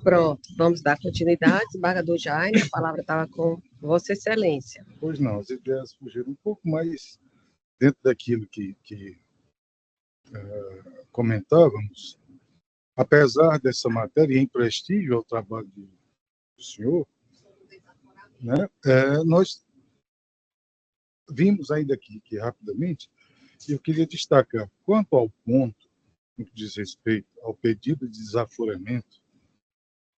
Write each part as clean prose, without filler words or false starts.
Pronto, vamos dar continuidade. Desembargador Jaime, a palavra estava com Vossa Excelência. Pois não, as ideias fugiram um pouco mais dentro daquilo que comentávamos. Apesar dessa matéria em prestígio ao trabalho do senhor, né, nós vimos ainda aqui que rapidamente, eu queria destacar, quanto ao ponto no que diz respeito ao pedido de desaforamento,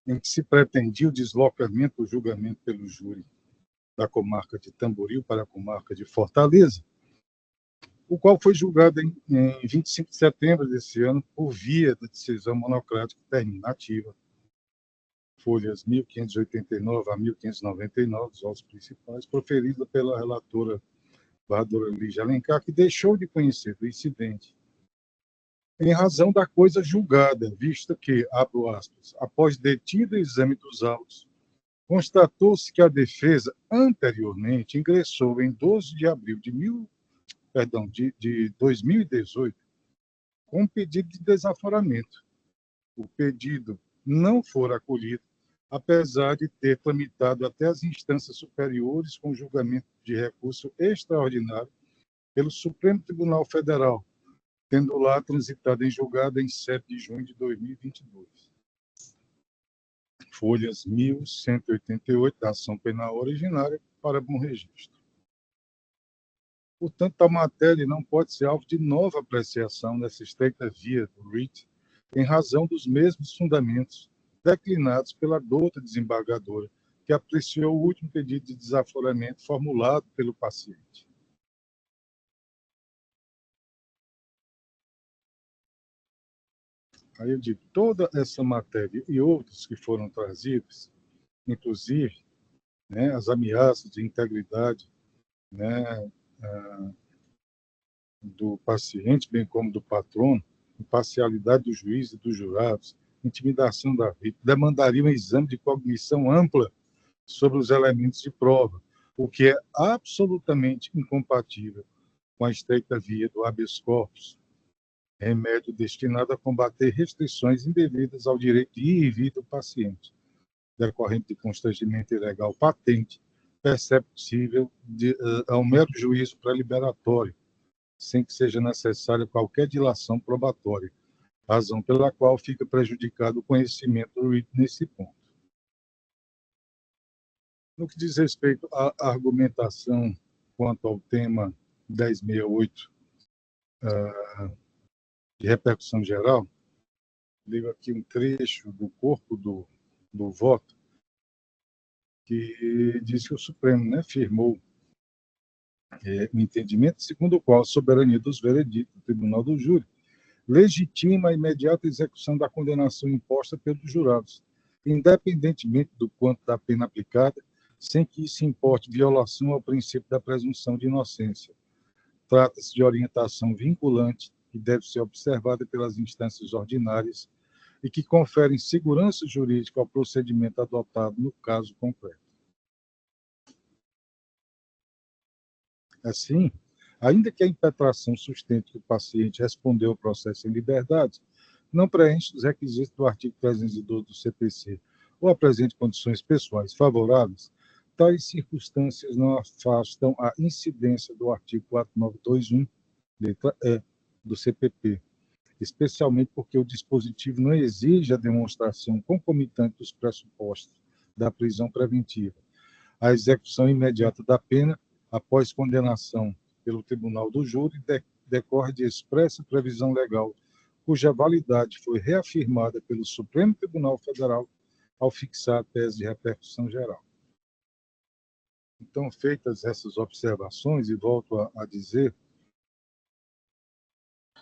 em que se pretendia o deslocamento do julgamento pelo júri da comarca de Tamboril para a comarca de Fortaleza, o qual foi julgado em 25 de setembro desse ano por via da decisão monocrática terminativa, folhas 1589 a 1599, os autos principais, proferida pela relatora Bárbara Lígia Alencar, que deixou de conhecer do incidente em razão da coisa julgada, visto que, abro aspas, após detido o exame dos autos, constatou-se que a defesa anteriormente ingressou em 12 de abril de 2018 com um pedido de desaforamento. O pedido não for acolhido, apesar de ter tramitado até as instâncias superiores com julgamento de recurso extraordinário pelo Supremo Tribunal Federal, tendo lá transitado em julgado em 7 de junho de 2022. Folhas 1188 da ação penal originária para bom registro. Portanto, a matéria não pode ser alvo de nova apreciação nessa estreita via do RIT, em razão dos mesmos fundamentos declinados pela douta desembargadora, que apreciou o último pedido de desaforamento formulado pelo paciente. Aí eu digo, toda essa matéria e outras que foram trazidas, inclusive, né, as ameaças de integridade, né, do paciente, bem como do patrono, imparcialidade do juiz e dos jurados, intimidação da vítima, demandariam um exame de cognição ampla sobre os elementos de prova, o que é absolutamente incompatível com a estreita via do habeas corpus, remédio destinado a combater restrições indevidas ao direito de ir e vir do paciente, decorrente de constrangimento ilegal patente, perceptível ao mero juízo pré-liberatório, sem que seja necessária qualquer dilação probatória, razão pela qual fica prejudicado o conhecimento do RIT nesse ponto. No que diz respeito à argumentação quanto ao tema 1068, de repercussão geral, leio aqui um trecho do corpo do voto, que diz que o Supremo, né, firmou o entendimento segundo o qual a soberania dos vereditos do Tribunal do Júri legitima a imediata execução da condenação imposta pelos jurados, independentemente do quanto da pena aplicada, sem que isso importe violação ao princípio da presunção de inocência. Trata-se de orientação vinculante que deve ser observada pelas instâncias ordinárias e que conferem segurança jurídica ao procedimento adotado no caso concreto. Assim, ainda que a impetração sustente que o paciente respondeu ao processo em liberdade, não preenche os requisitos do artigo 312 do CPC ou apresente condições pessoais favoráveis, tais circunstâncias não afastam a incidência do artigo 4921, letra E, do CPP, especialmente porque o dispositivo não exige a demonstração concomitante dos pressupostos da prisão preventiva, a execução imediata da pena após condenação pelo Tribunal do Júri decorre de expressa previsão legal, cuja validade foi reafirmada pelo Supremo Tribunal Federal ao fixar a tese de repercussão geral. Então, feitas essas observações, e volto a dizer,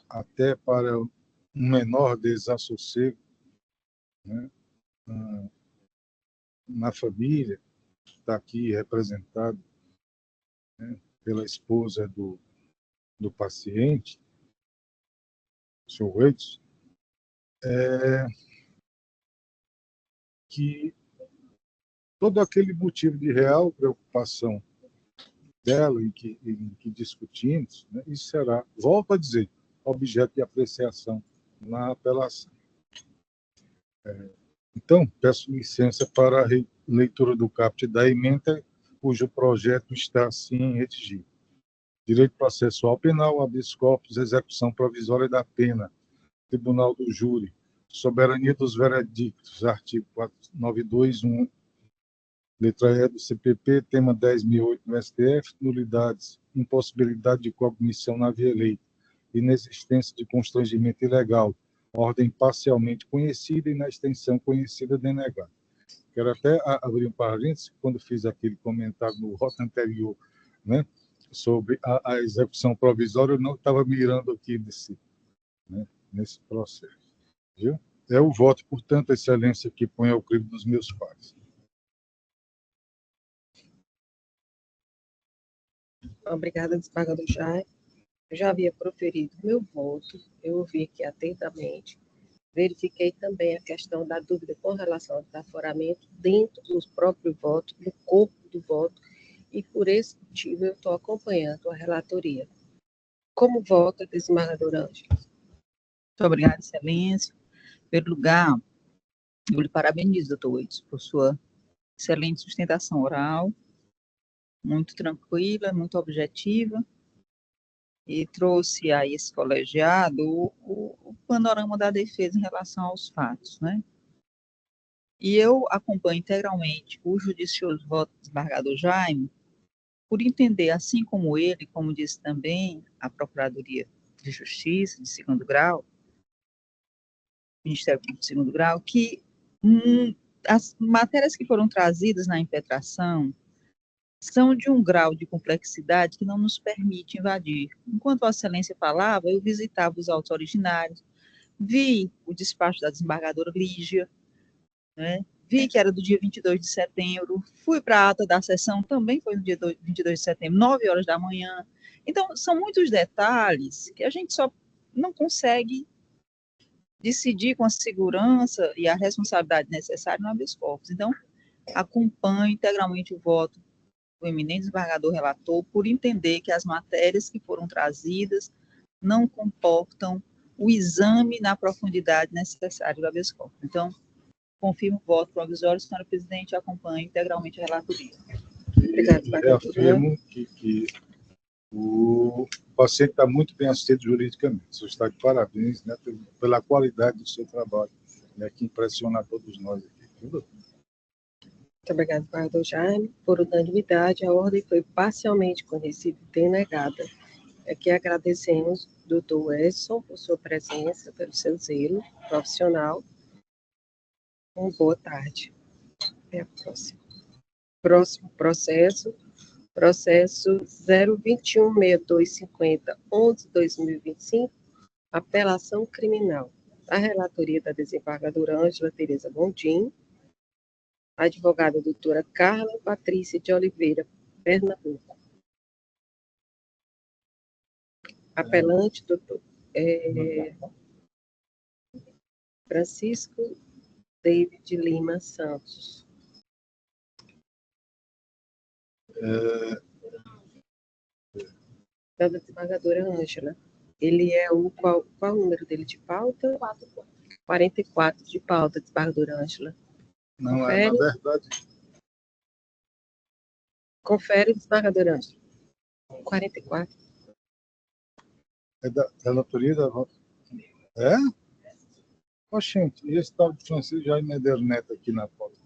até para um menor desassossego, né, na família, que está aqui representado, né, pela esposa do paciente, o senhor Edson, que todo aquele motivo de real preocupação dela em que discutimos, né, isso será, volto a dizer, objeto de apreciação na apelação. Então, peço licença para a leitura do caput da emenda, cujo projeto está assim redigido. Direito processual penal, habeas corpus, execução provisória da pena, Tribunal do Júri, soberania dos veredictos, artigo 4921, letra E do CPP, tema 10.008 no STF, nulidades, impossibilidade de cognição na via eleita, inexistência de constrangimento ilegal, ordem parcialmente conhecida e na extensão conhecida denegada. Quero até abrir um parênteses, quando fiz aquele comentário no voto anterior, né, sobre a execução provisória, eu não estava mirando aqui nesse processo. Viu? É o voto, portanto, excelência, que põe ao crivo dos meus pares. Obrigada, desembargador Jaime. Eu já havia proferido meu voto, eu ouvi aqui atentamente, verifiquei também a questão da dúvida com relação ao desaforamento dentro do próprio voto, do corpo do voto, e por esse motivo eu estou acompanhando a relatoria. Como vota, desembargador Ângelo? Muito obrigada, excelência. Em primeiro lugar, eu lhe parabenizo, doutor Waits, por sua excelente sustentação oral, muito tranquila, muito objetiva, e trouxe a esse colegiado o panorama da defesa em relação aos fatos, né? E eu acompanho integralmente o judicioso voto do desembargador Jaime, por entender, assim como ele, como disse também a Procuradoria de Justiça de segundo grau, Ministério Público de segundo grau, que as matérias que foram trazidas na impetração são de um grau de complexidade que não nos permite invadir. Enquanto Vossa Excelência falava, eu visitava os autos originários, vi o despacho da desembargadora Lígia, né? Vi que era do dia 22 de setembro, fui para a ata da sessão, também foi no dia 22 de setembro, 9 horas da manhã. Então, são muitos detalhes que a gente só não consegue decidir com a segurança e a responsabilidade necessária no habeas corpus. Então, acompanho integralmente o voto do eminente desembargador relator por entender que as matérias que foram trazidas não comportam o exame na profundidade necessária do habeas corpus. Então, confirmo o voto provisório, senhora presidente, e acompanho integralmente a relatoria. Obrigada, Reafirmo que o paciente está muito bem assistido juridicamente. O senhor está de parabéns, né, pela qualidade do seu trabalho, né, que impressiona a todos nós aqui. Tudo? Muito obrigada, desembargador Jaime. Por unanimidade, a ordem foi parcialmente conhecida e denegada. Aqui agradecemos ao doutor Edson por sua presença, pelo seu zelo profissional. Uma boa tarde. Até a próxima. Próximo processo 0216250-11/2025, apelação criminal. A relatoria da desembargadora Ângela Tereza Gondim, advogada doutora Carla Patrícia de Oliveira, Pernambuco. Apelante, doutor Francisco David Lima Santos. Da desembargadora Ângela. Ele é qual o número dele de pauta? 44 de pauta, desembargadora Ângela. Não, é, na verdade... Confere, desembargadora Ângela. 44. É da relatoria da... É? Oxente, e esse tal de Francisco Jaime Medeiros Neto aqui na pauta?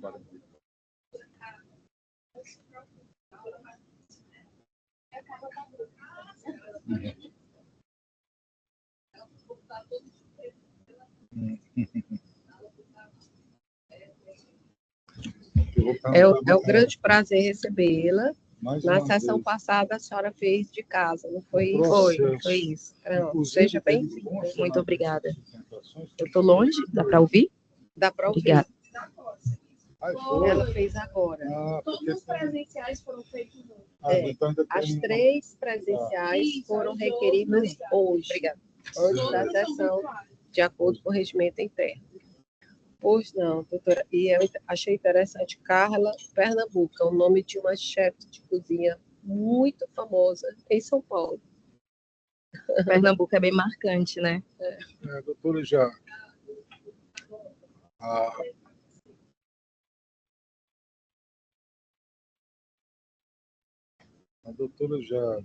É um grande prazer recebê-la. Na sessão passada, a senhora fez de casa, não foi isso? Foi isso. Não, seja bem-vinda. Muito obrigada. Eu estou longe? Dá para ouvir? Dá para ouvir. Obrigada. Ela fez agora. Todos os presenciais foram feitos Então As 3 presenciais foram requeridas hoje. Obrigada. Antes da sessão, de acordo com o regimento interno. Pois não, doutora. E eu achei interessante, Carla Pernambuco, é o nome de uma chefe de cozinha muito famosa em São Paulo. Pernambuco é bem marcante, né? Doutora, já A doutora já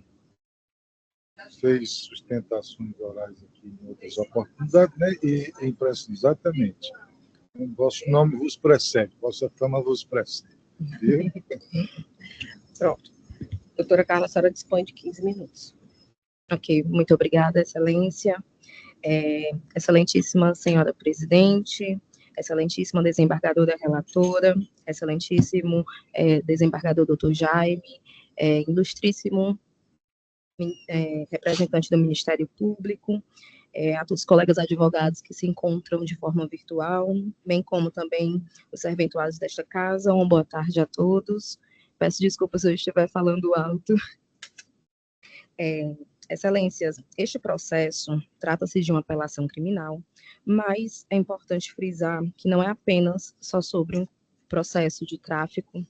fez sustentações orais aqui em outras oportunidades, né? E impressão, exatamente. O vosso nome vos precede, vossa fama vos precede. Viu? Pronto. Doutora Carla, a senhora dispõe de 15 minutos. Ok, muito obrigada, Excelência. Excelentíssima Senhora Presidente, Excelentíssima Desembargadora Relatora, Excelentíssimo Desembargador Dr. Jaime, Ilustríssimo representante do Ministério Público, a todos os colegas advogados que se encontram de forma virtual, bem como também os serventuários desta casa, uma boa tarde a todos. Peço desculpas se eu estiver falando alto. Excelências, este processo trata-se de uma apelação criminal, mas é importante frisar que não é apenas só sobre um processo de tráfico,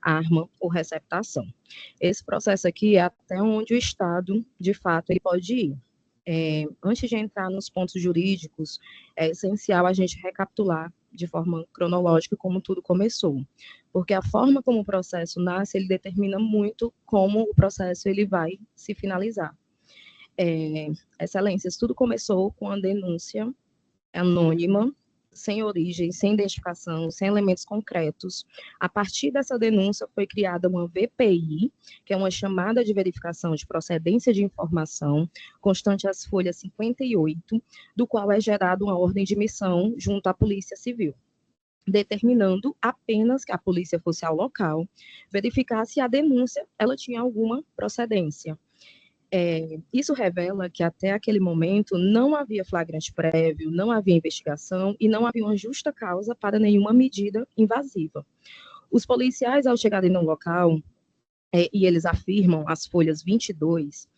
arma ou receptação. Esse processo aqui é até onde o Estado, de fato, ele pode ir. Antes de entrar nos pontos jurídicos, é essencial a gente recapitular de forma cronológica como tudo começou, porque a forma como o processo nasce, ele determina muito como o processo ele vai se finalizar. Excelências, tudo começou com a denúncia anônima, sem origem, sem identificação, sem elementos concretos. A partir dessa denúncia foi criada uma VPI, que é uma chamada de verificação de procedência de informação, constante às folhas 58, do qual é gerada uma ordem de missão junto à Polícia Civil, determinando apenas que a polícia fosse ao local, verificar se a denúncia ela tinha alguma procedência. Isso revela que até aquele momento não havia flagrante prévio, não havia investigação e não havia uma justa causa para nenhuma medida invasiva. Os policiais, ao chegarem no local, e eles afirmam, as folhas 22,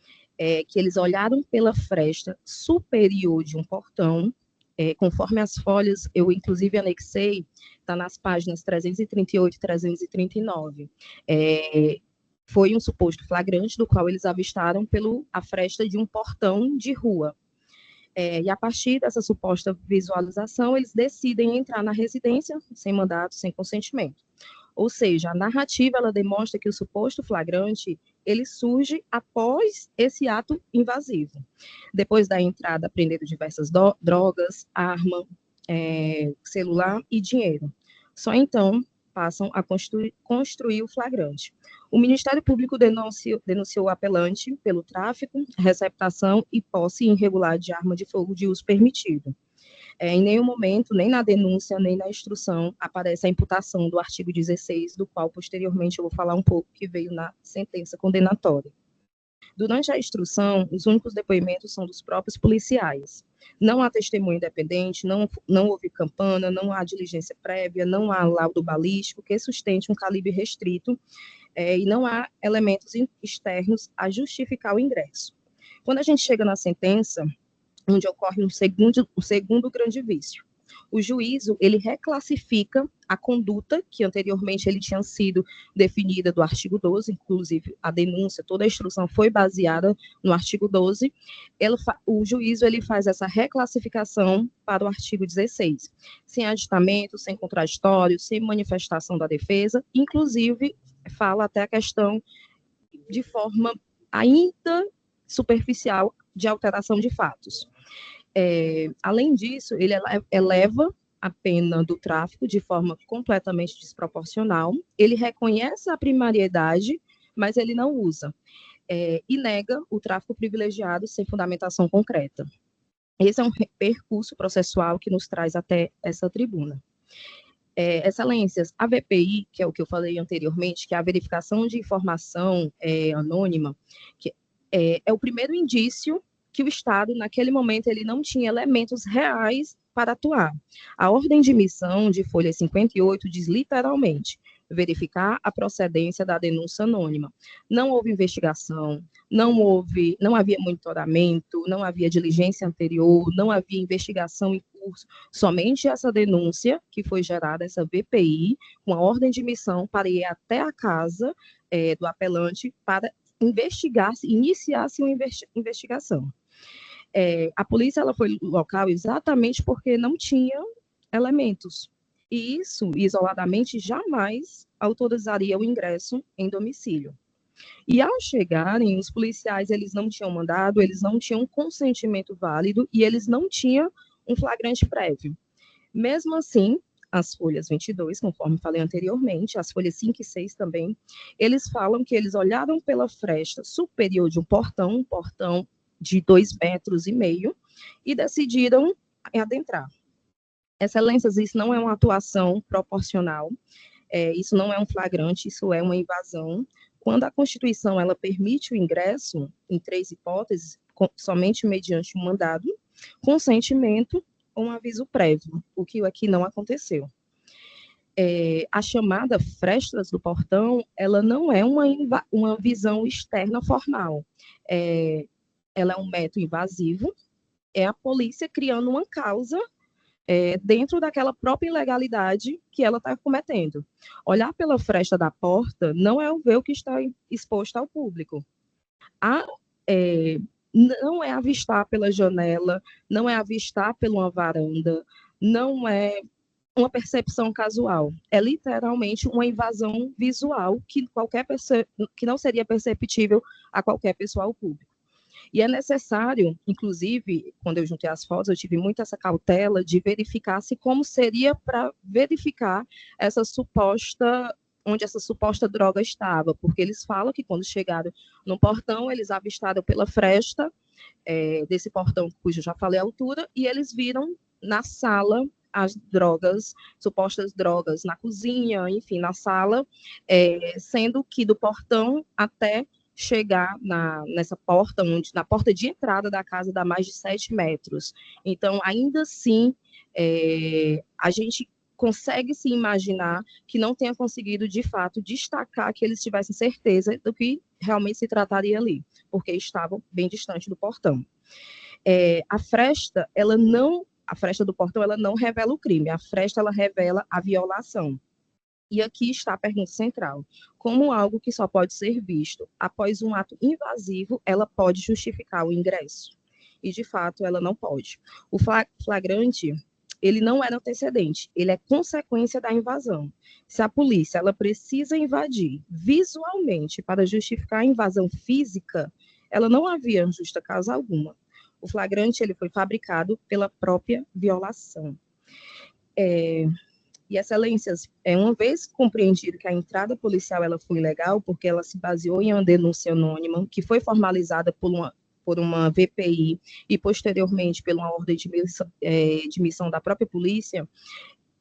que eles olharam pela fresta superior de um portão, conforme as folhas, eu inclusive anexei, está nas páginas 338 e 339, foi um suposto flagrante do qual eles avistaram a fresta de um portão de rua. E a partir dessa suposta visualização, eles decidem entrar na residência sem mandato, sem consentimento. Ou seja, a narrativa ela demonstra que o suposto flagrante ele surge após esse ato invasivo. Depois da entrada, apreenderam diversas drogas, arma, celular e dinheiro. Só então passam a construir o flagrante. O Ministério Público denunciou o apelante pelo tráfico, receptação e posse irregular de arma de fogo de uso permitido. Em nenhum momento, nem na denúncia, nem na instrução, aparece a imputação do artigo 16, do qual posteriormente eu vou falar um pouco, que veio na sentença condenatória. Durante a instrução, os únicos depoimentos são dos próprios policiais. Não há testemunho independente, não houve campana, não há diligência prévia, não há laudo balístico que sustente um calibre restrito e não há elementos externos a justificar o ingresso. Quando a gente chega na sentença, onde ocorre um segundo grande vício, o juízo, ele reclassifica a conduta que anteriormente ele tinha sido definida do artigo 12, inclusive a denúncia, toda a instrução foi baseada no artigo 12, o juízo ele faz essa reclassificação para o artigo 16, sem aditamento, sem contraditório, sem manifestação da defesa, inclusive fala até a questão de forma ainda superficial de alteração de fatos. Além disso, ele eleva a pena do tráfico de forma completamente desproporcional, ele reconhece a primariedade, mas ele não usa, e nega o tráfico privilegiado sem fundamentação concreta. Esse é um percurso processual que nos traz até essa tribuna. Excelências, a VPI, que é o que eu falei anteriormente, que é a verificação de informação anônima, que é o primeiro indício que o Estado, naquele momento, ele não tinha elementos reais para atuar. A ordem de missão de folha 58 diz literalmente, verificar a procedência da denúncia anônima. Não houve investigação, não havia monitoramento, não havia diligência anterior, não havia investigação em curso, somente essa denúncia que foi gerada, essa VPI, com a ordem de missão para ir até a casa do apelante para iniciar-se uma investigação. A polícia ela foi no local exatamente porque não tinha elementos. E isso, isoladamente, jamais autorizaria o ingresso em domicílio. E ao chegarem, os policiais eles não tinham mandado, eles não tinham consentimento válido e eles não tinham um flagrante prévio. Mesmo assim, as folhas 22, conforme falei anteriormente, as folhas 5 e 6 também, eles falam que eles olharam pela fresta superior de um portão de 2,5 metros, e decidiram adentrar. Excelências, isso não é uma atuação proporcional, isso não é um flagrante, isso é uma invasão. Quando a Constituição ela permite o ingresso, em 3 hipóteses, somente mediante um mandado, consentimento ou um aviso prévio, o que aqui não aconteceu. A chamada frestas do portão, ela não é uma visão externa formal. Ela é um método invasivo, é a polícia criando uma causa dentro daquela própria ilegalidade que ela está cometendo. Olhar pela fresta da porta não é ver o que está exposto ao público. Não é avistar pela janela, não é avistar por uma varanda, não é uma percepção casual. É literalmente uma invasão visual que não seria perceptível a qualquer pessoa ao público. E é necessário, inclusive, quando eu juntei as fotos, eu tive muito essa cautela de verificar como seria para verificar onde essa suposta droga estava, porque eles falam que quando chegaram no portão, eles avistaram pela fresta desse portão, cujo eu já falei a altura, e eles viram na sala as drogas, supostas drogas na cozinha, enfim, na sala, sendo que do portão até chegar nessa porta, na porta de entrada da casa dá mais de 7 metros. Então, ainda assim, a gente consegue se imaginar que não tenha conseguido, de fato, destacar que eles tivessem certeza do que realmente se trataria ali, porque estavam bem distante do portão. A fresta do portão, ela não revela o crime, a fresta, ela revela a violação. E aqui está a pergunta central. Como algo que só pode ser visto após um ato invasivo, ela pode justificar o ingresso? E, de fato, ela não pode. O flagrante, ele não é antecedente, ele é consequência da invasão. Se a polícia ela precisa invadir visualmente para justificar a invasão física, ela não havia justa causa alguma. O flagrante ele foi fabricado pela própria violação. E, excelências, uma vez compreendido que a entrada policial ela foi ilegal, porque ela se baseou em uma denúncia anônima, que foi formalizada por uma VPI e, posteriormente, por uma ordem de missão da própria polícia,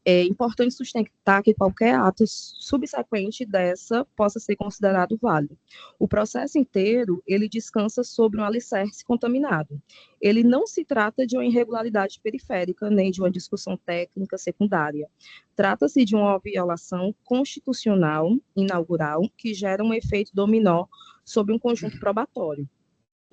é importante sustentar que qualquer ato subsequente dessa possa ser considerado válido. O processo inteiro, ele descansa sobre um alicerce contaminado. Ele não se trata de uma irregularidade periférica, nem de uma discussão técnica secundária. Trata-se de uma violação constitucional inaugural que gera um efeito dominó sobre um conjunto probatório.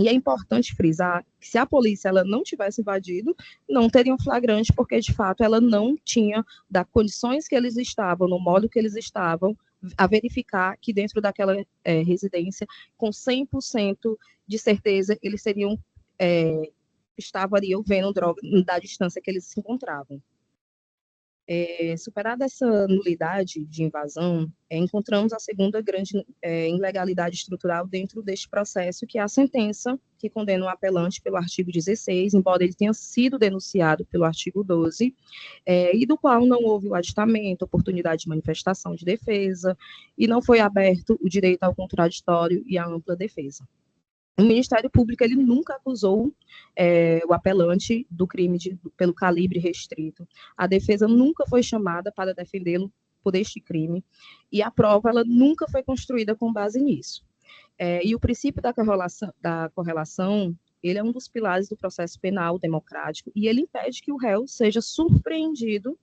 E é importante frisar que se a polícia ela não tivesse invadido, não teria um flagrante, porque, de fato, ela não tinha, das condições que eles estavam, no modo que eles estavam, a verificar que dentro daquela residência, com 100% de certeza, eles estariam vendo droga da distância que eles se encontravam. Superada essa nulidade de invasão, encontramos a segunda grande ilegalidade estrutural dentro deste processo, que é a sentença que condena o apelante pelo artigo 16, embora ele tenha sido denunciado pelo artigo 12, e do qual não houve o aditamento, oportunidade de manifestação de defesa, e não foi aberto o direito ao contraditório e à ampla defesa. O Ministério Público ele nunca acusou o apelante do crime pelo calibre restrito. A defesa nunca foi chamada para defendê-lo por este crime, e a prova ela nunca foi construída com base nisso. E o princípio da correlação, ele é um dos pilares do processo penal democrático, e ele impede que o réu seja surpreendido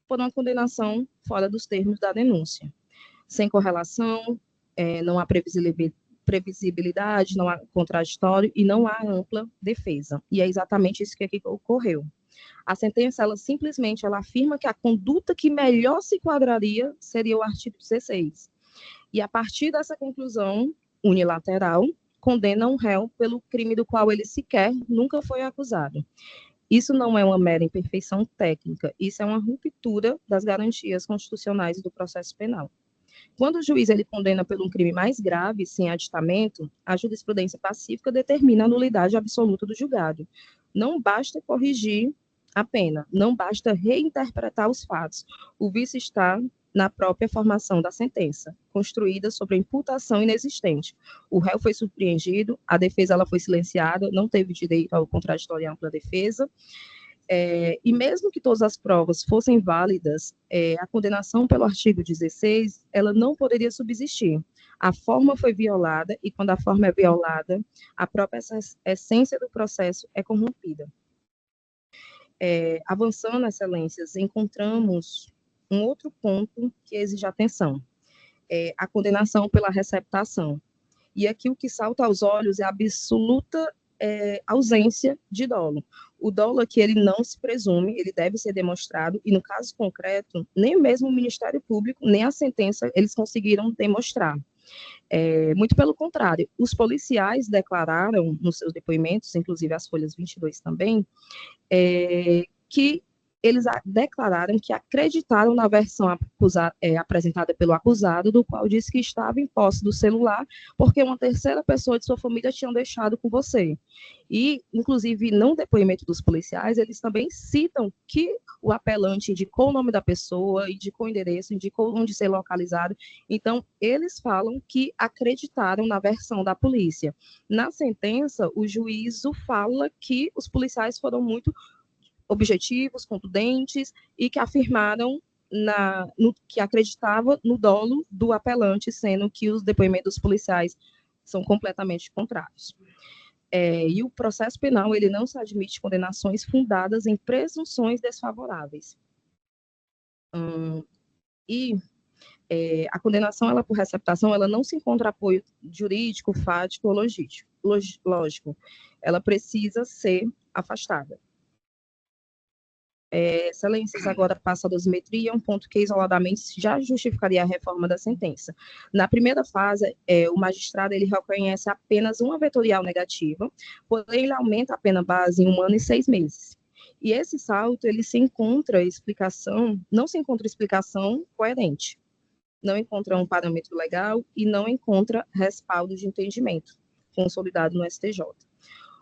por uma condenação fora dos termos da denúncia. Sem correlação, não há previsibilidade, não há contraditório e não há ampla defesa. E é exatamente isso que aqui ocorreu. A sentença, ela simplesmente afirma que a conduta que melhor se enquadraria seria o artigo 16. E a partir dessa conclusão unilateral, condena um réu pelo crime do qual ele sequer nunca foi acusado. Isso não é uma mera imperfeição técnica, isso é uma ruptura das garantias constitucionais do processo penal. Quando o juiz ele condena por um crime mais grave, sem aditamento, a jurisprudência pacífica determina a nulidade absoluta do julgado. Não basta corrigir a pena, não basta reinterpretar os fatos. O vício está na própria formação da sentença, construída sobre a imputação inexistente. O réu foi surpreendido, a defesa ela foi silenciada, não teve direito ao contraditório e ampla defesa, e mesmo que todas as provas fossem válidas, a condenação pelo artigo 16, ela não poderia subsistir. A forma foi violada, e quando a forma é violada, a própria essência do processo é corrompida. Avançando, excelências, encontramos um outro ponto que exige atenção, a condenação pela receptação. E aqui o que salta aos olhos é a absoluta ausência de dolo. O dolo aqui, ele não se presume, ele deve ser demonstrado, e no caso concreto, nem mesmo o Ministério Público, nem a sentença, eles conseguiram demonstrar. Muito pelo contrário, os policiais declararam nos seus depoimentos, inclusive as folhas 22 também, que eles declararam que acreditaram na versão apresentada pelo acusado, do qual disse que estava em posse do celular, porque uma terceira pessoa de sua família tinha deixado com você. E, inclusive, no depoimento dos policiais, eles também citam que o apelante indicou o nome da pessoa, indicou o endereço, indicou onde ser localizado. Então, eles falam que acreditaram na versão da polícia. Na sentença, o juízo fala que os policiais foram muito objetivos, contundentes, e que afirmaram que acreditava no dolo do apelante, sendo que os depoimentos policiais são completamente contrários. E o processo penal, ele não se admite condenações fundadas em presunções desfavoráveis. A condenação, ela por receptação, ela não se encontra apoio jurídico, fático ou lógico. Ela precisa ser afastada. Excelências, agora passa a dosimetria, um ponto que isoladamente já justificaria a reforma da sentença. Na primeira fase, o magistrado ele reconhece apenas uma vetorial negativa, porém ele aumenta a pena base em 1 ano e 6 meses. E esse salto, ele não se encontra explicação coerente, não encontra um parâmetro legal e não encontra respaldo de entendimento consolidado no STJ.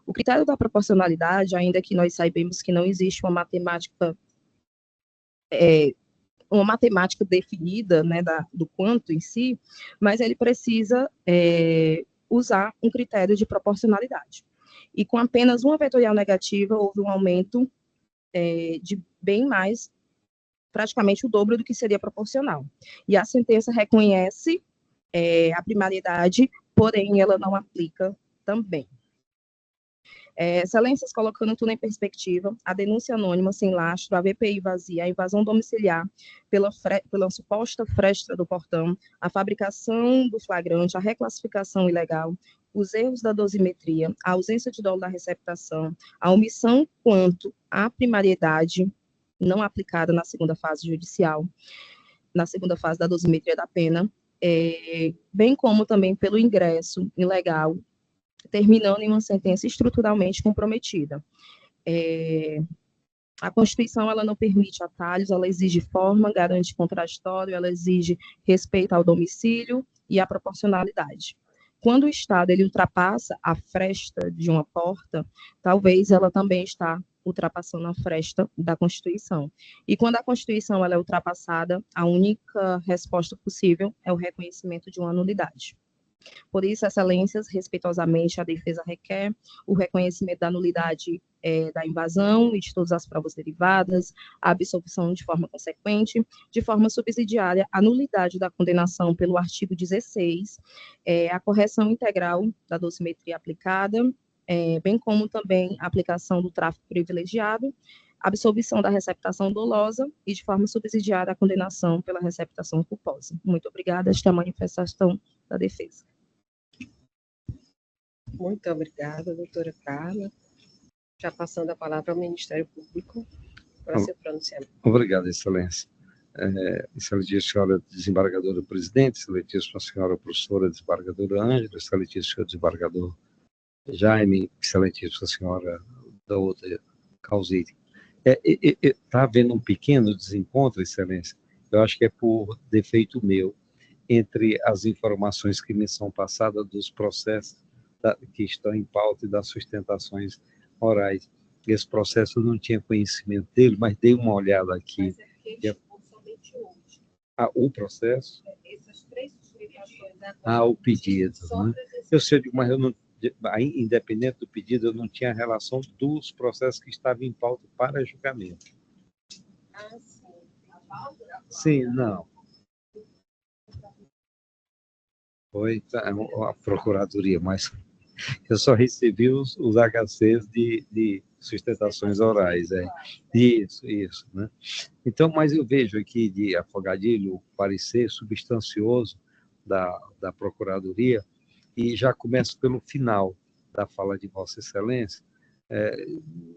O critério da proporcionalidade, ainda que nós saibamos que não existe uma matemática definida, né, do quanto em si, mas ele precisa usar um critério de proporcionalidade. E com apenas uma vetorial negativa, houve um aumento de bem mais, praticamente o dobro do que seria proporcional. E a sentença reconhece a primariedade, porém ela não aplica também. Excelências, colocando tudo em perspectiva, a denúncia anônima sem lastro, a VPI vazia, a invasão domiciliar pela suposta fresta do portão, a fabricação do flagrante, a reclassificação ilegal, os erros da dosimetria, a ausência de dolo da receptação, a omissão quanto à primariedade não aplicada na segunda fase judicial, na segunda fase da dosimetria da pena, bem como também pelo ingresso ilegal, terminando em uma sentença estruturalmente comprometida. A Constituição, ela não permite atalhos, ela exige forma, garante contraditório, ela exige respeito ao domicílio e à proporcionalidade. Quando o Estado ele ultrapassa a fresta de uma porta, talvez ela também está ultrapassando a fresta da Constituição. E quando a Constituição ela é ultrapassada, a única resposta possível é o reconhecimento de uma nulidade. Por isso, excelências, respeitosamente, a defesa requer o reconhecimento da nulidade da invasão e de todas as provas derivadas, a absolvição de forma consequente, de forma subsidiária, a nulidade da condenação pelo artigo 16, a correção integral da dosimetria aplicada, bem como também a aplicação do tráfico privilegiado, a absolvição da receptação dolosa e, de forma subsidiária, a condenação pela receptação culposa. Muito obrigada. Esta é a manifestação da defesa. Muito obrigada, doutora Carla. Já passando a palavra ao Ministério Público para seu pronunciamento. Obrigado, Excelência. Excelentíssima senhora desembargadora presidente, excelentíssima senhora professora desembargadora Ângela, excelentíssimo senhor desembargador Jaime, excelentíssima senhora da outra Calzide. Está havendo um pequeno desencontro, Excelência, eu acho que é por defeito meu. entre as informações que me são passadas dos processos que estão em pauta e das sustentações orais. Esse processo eu não tinha conhecimento dele, mas dei uma olhada aqui. Mas é porque ele chegou somente hoje. O processo? Essas 3 sustentações o pedido. Né? Eu sei, mas eu não, independente do pedido, eu não tinha relação dos processos que estavam em pauta para julgamento. Sim. Sim, não. Foi a procuradoria, mas eu só recebi os HCs de sustentações orais. Isso, né? Então, mas eu vejo aqui de Afogadilho o parecer substancioso da Procuradoria, e já começo pelo final da fala de Vossa Excelência,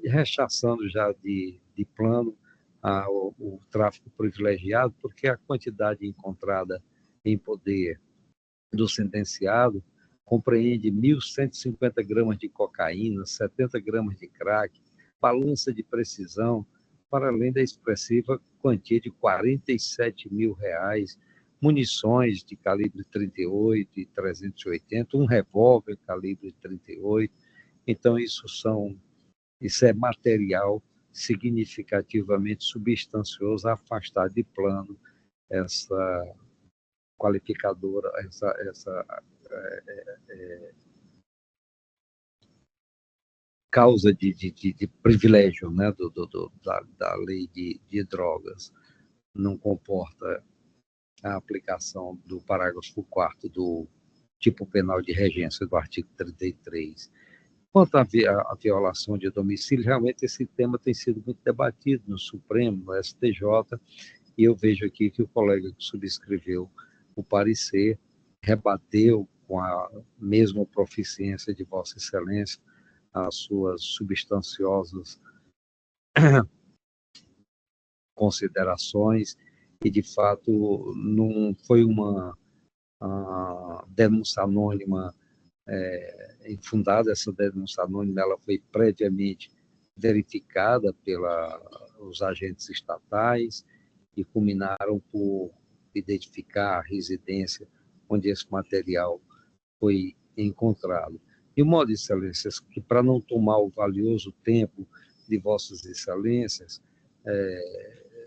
rechaçando já de plano o tráfico privilegiado, porque a quantidade encontrada em poder do sentenciado compreende 1.150 gramas de cocaína, 70 gramas de crack, balança de precisão, para além da expressiva quantia de R$47 mil, munições de calibre 38 e 380, um revólver calibre 38. Então, isso é material significativamente substancioso a afastar de plano essa qualificadora, essa causa de privilégio, né, da lei de drogas. Não comporta a aplicação do parágrafo 4º do tipo penal de regência do artigo 33. Quanto à violação de domicílio, realmente esse tema tem sido muito debatido no Supremo, no STJ, e eu vejo aqui que o colega que subscreveu o parecer rebateu com a mesma proficiência de Vossa Excelência as suas substanciosas considerações, e, de fato, não foi uma denúncia anônima infundada. Essa denúncia anônima ela foi previamente verificada pelos agentes estatais e culminaram por identificar a residência onde esse material foi encontrado. De modo, excelências, que para não tomar o valioso tempo de vossas excelências,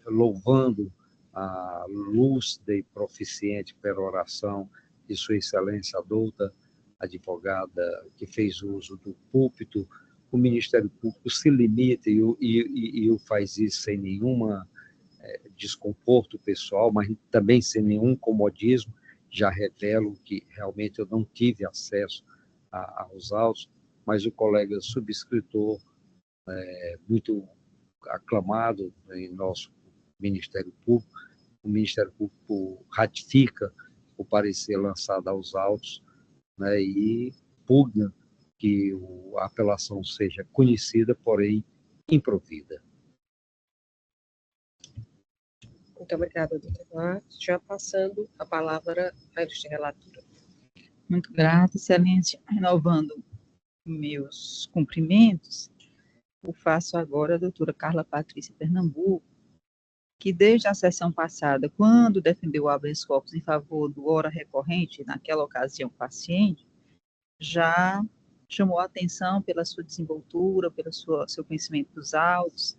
louvando a lúcida e proficiente peroração de sua excelência, a douta advogada que fez uso do púlpito, o Ministério Público se limita e o faz isso sem nenhuma desconforto pessoal, mas também sem nenhum comodismo. Já revelo que realmente eu não tive acesso aos autos, mas o colega subscritor, muito aclamado em nosso Ministério Público, o Ministério Público ratifica o parecer lançado aos autos, né, e pugna que a apelação seja conhecida, porém improvida. Muito obrigada, doutor Marcos. Já passando a palavra à ilustre relatora. Muito grata, excelência. Renovando meus cumprimentos, eu faço agora a doutora Carla Patrícia Pernambuco, que desde a sessão passada, quando defendeu o habeas corpus em favor do ora recorrente, naquela ocasião paciente, já chamou a atenção pela sua desenvoltura, pelo seu conhecimento dos autos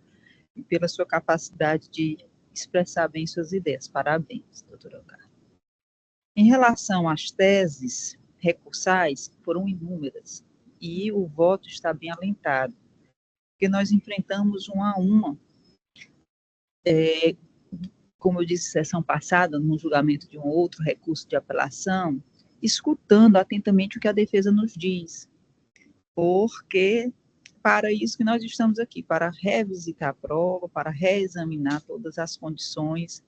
e pela sua capacidade de expressar bem suas ideias. Parabéns, doutora Carla. Em relação às teses recursais, foram inúmeras, e o voto está bem alentado, porque nós enfrentamos uma a uma, como eu disse sessão passada, no julgamento de um outro recurso de apelação, escutando atentamente o que a defesa nos diz, porque para isso que nós estamos aqui, para revisitar a prova, para reexaminar todas as condições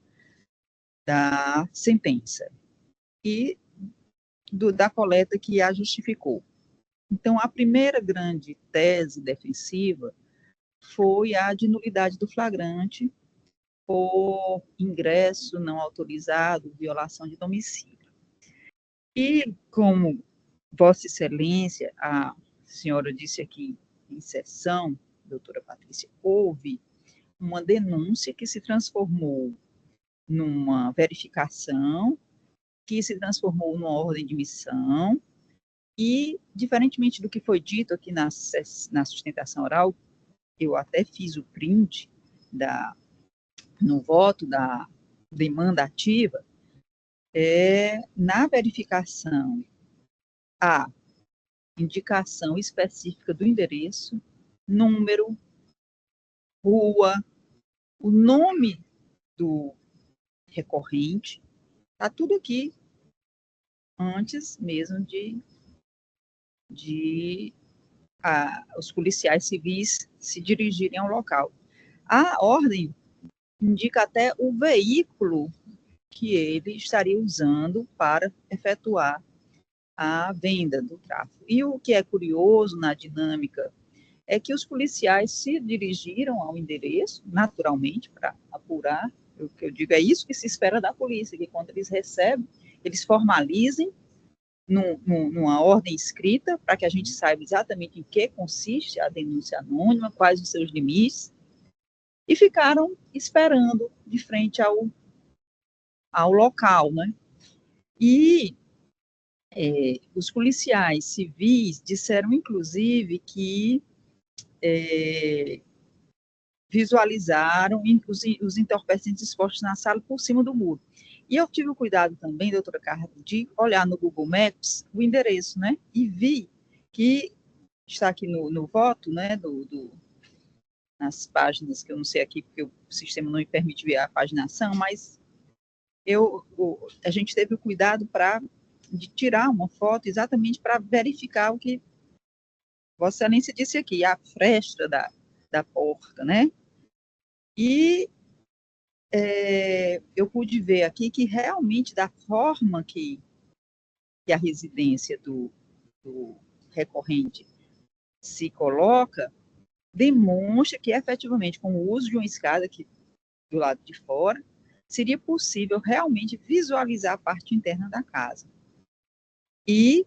da sentença e da coleta que a justificou. Então, a primeira grande tese defensiva foi a de nulidade do flagrante por ingresso não autorizado, violação de domicílio. E, como Vossa Excelência, a senhora disse aqui em sessão, doutora Patrícia, houve uma denúncia que se transformou numa verificação, que se transformou numa ordem de missão, e, diferentemente do que foi dito aqui na sustentação oral, eu até fiz o print no voto da demanda ativa, na verificação, a indicação específica do endereço, número, rua, o nome do recorrente, está tudo aqui antes mesmo de os policiais civis se dirigirem ao local. A ordem indica até o veículo que ele estaria usando para efetuar a venda do tráfico. E o que é curioso na dinâmica é que os policiais se dirigiram ao endereço, naturalmente, para apurar. O que eu digo é isso que se espera da polícia, que quando eles recebem, eles formalizem numa ordem escrita, para que a gente saiba exatamente em que consiste a denúncia anônima, quais os seus limites, e ficaram esperando de frente ao local, né? E os policiais civis disseram, inclusive, que visualizaram os entorpecentes expostos na sala por cima do muro. E eu tive o cuidado também, doutora Carla, de olhar no Google Maps o endereço, né? E vi que está aqui no voto, né? Nas páginas, que eu não sei aqui, porque o sistema não me permite ver a paginação, mas a gente teve o cuidado de tirar uma foto exatamente para verificar o que Vossa Excelência disse aqui, a fresta da porta, né? E eu pude ver aqui que realmente da forma que a residência do recorrente se coloca, demonstra que efetivamente com o uso de uma escada aqui do lado de fora, seria possível realmente visualizar a parte interna da casa. E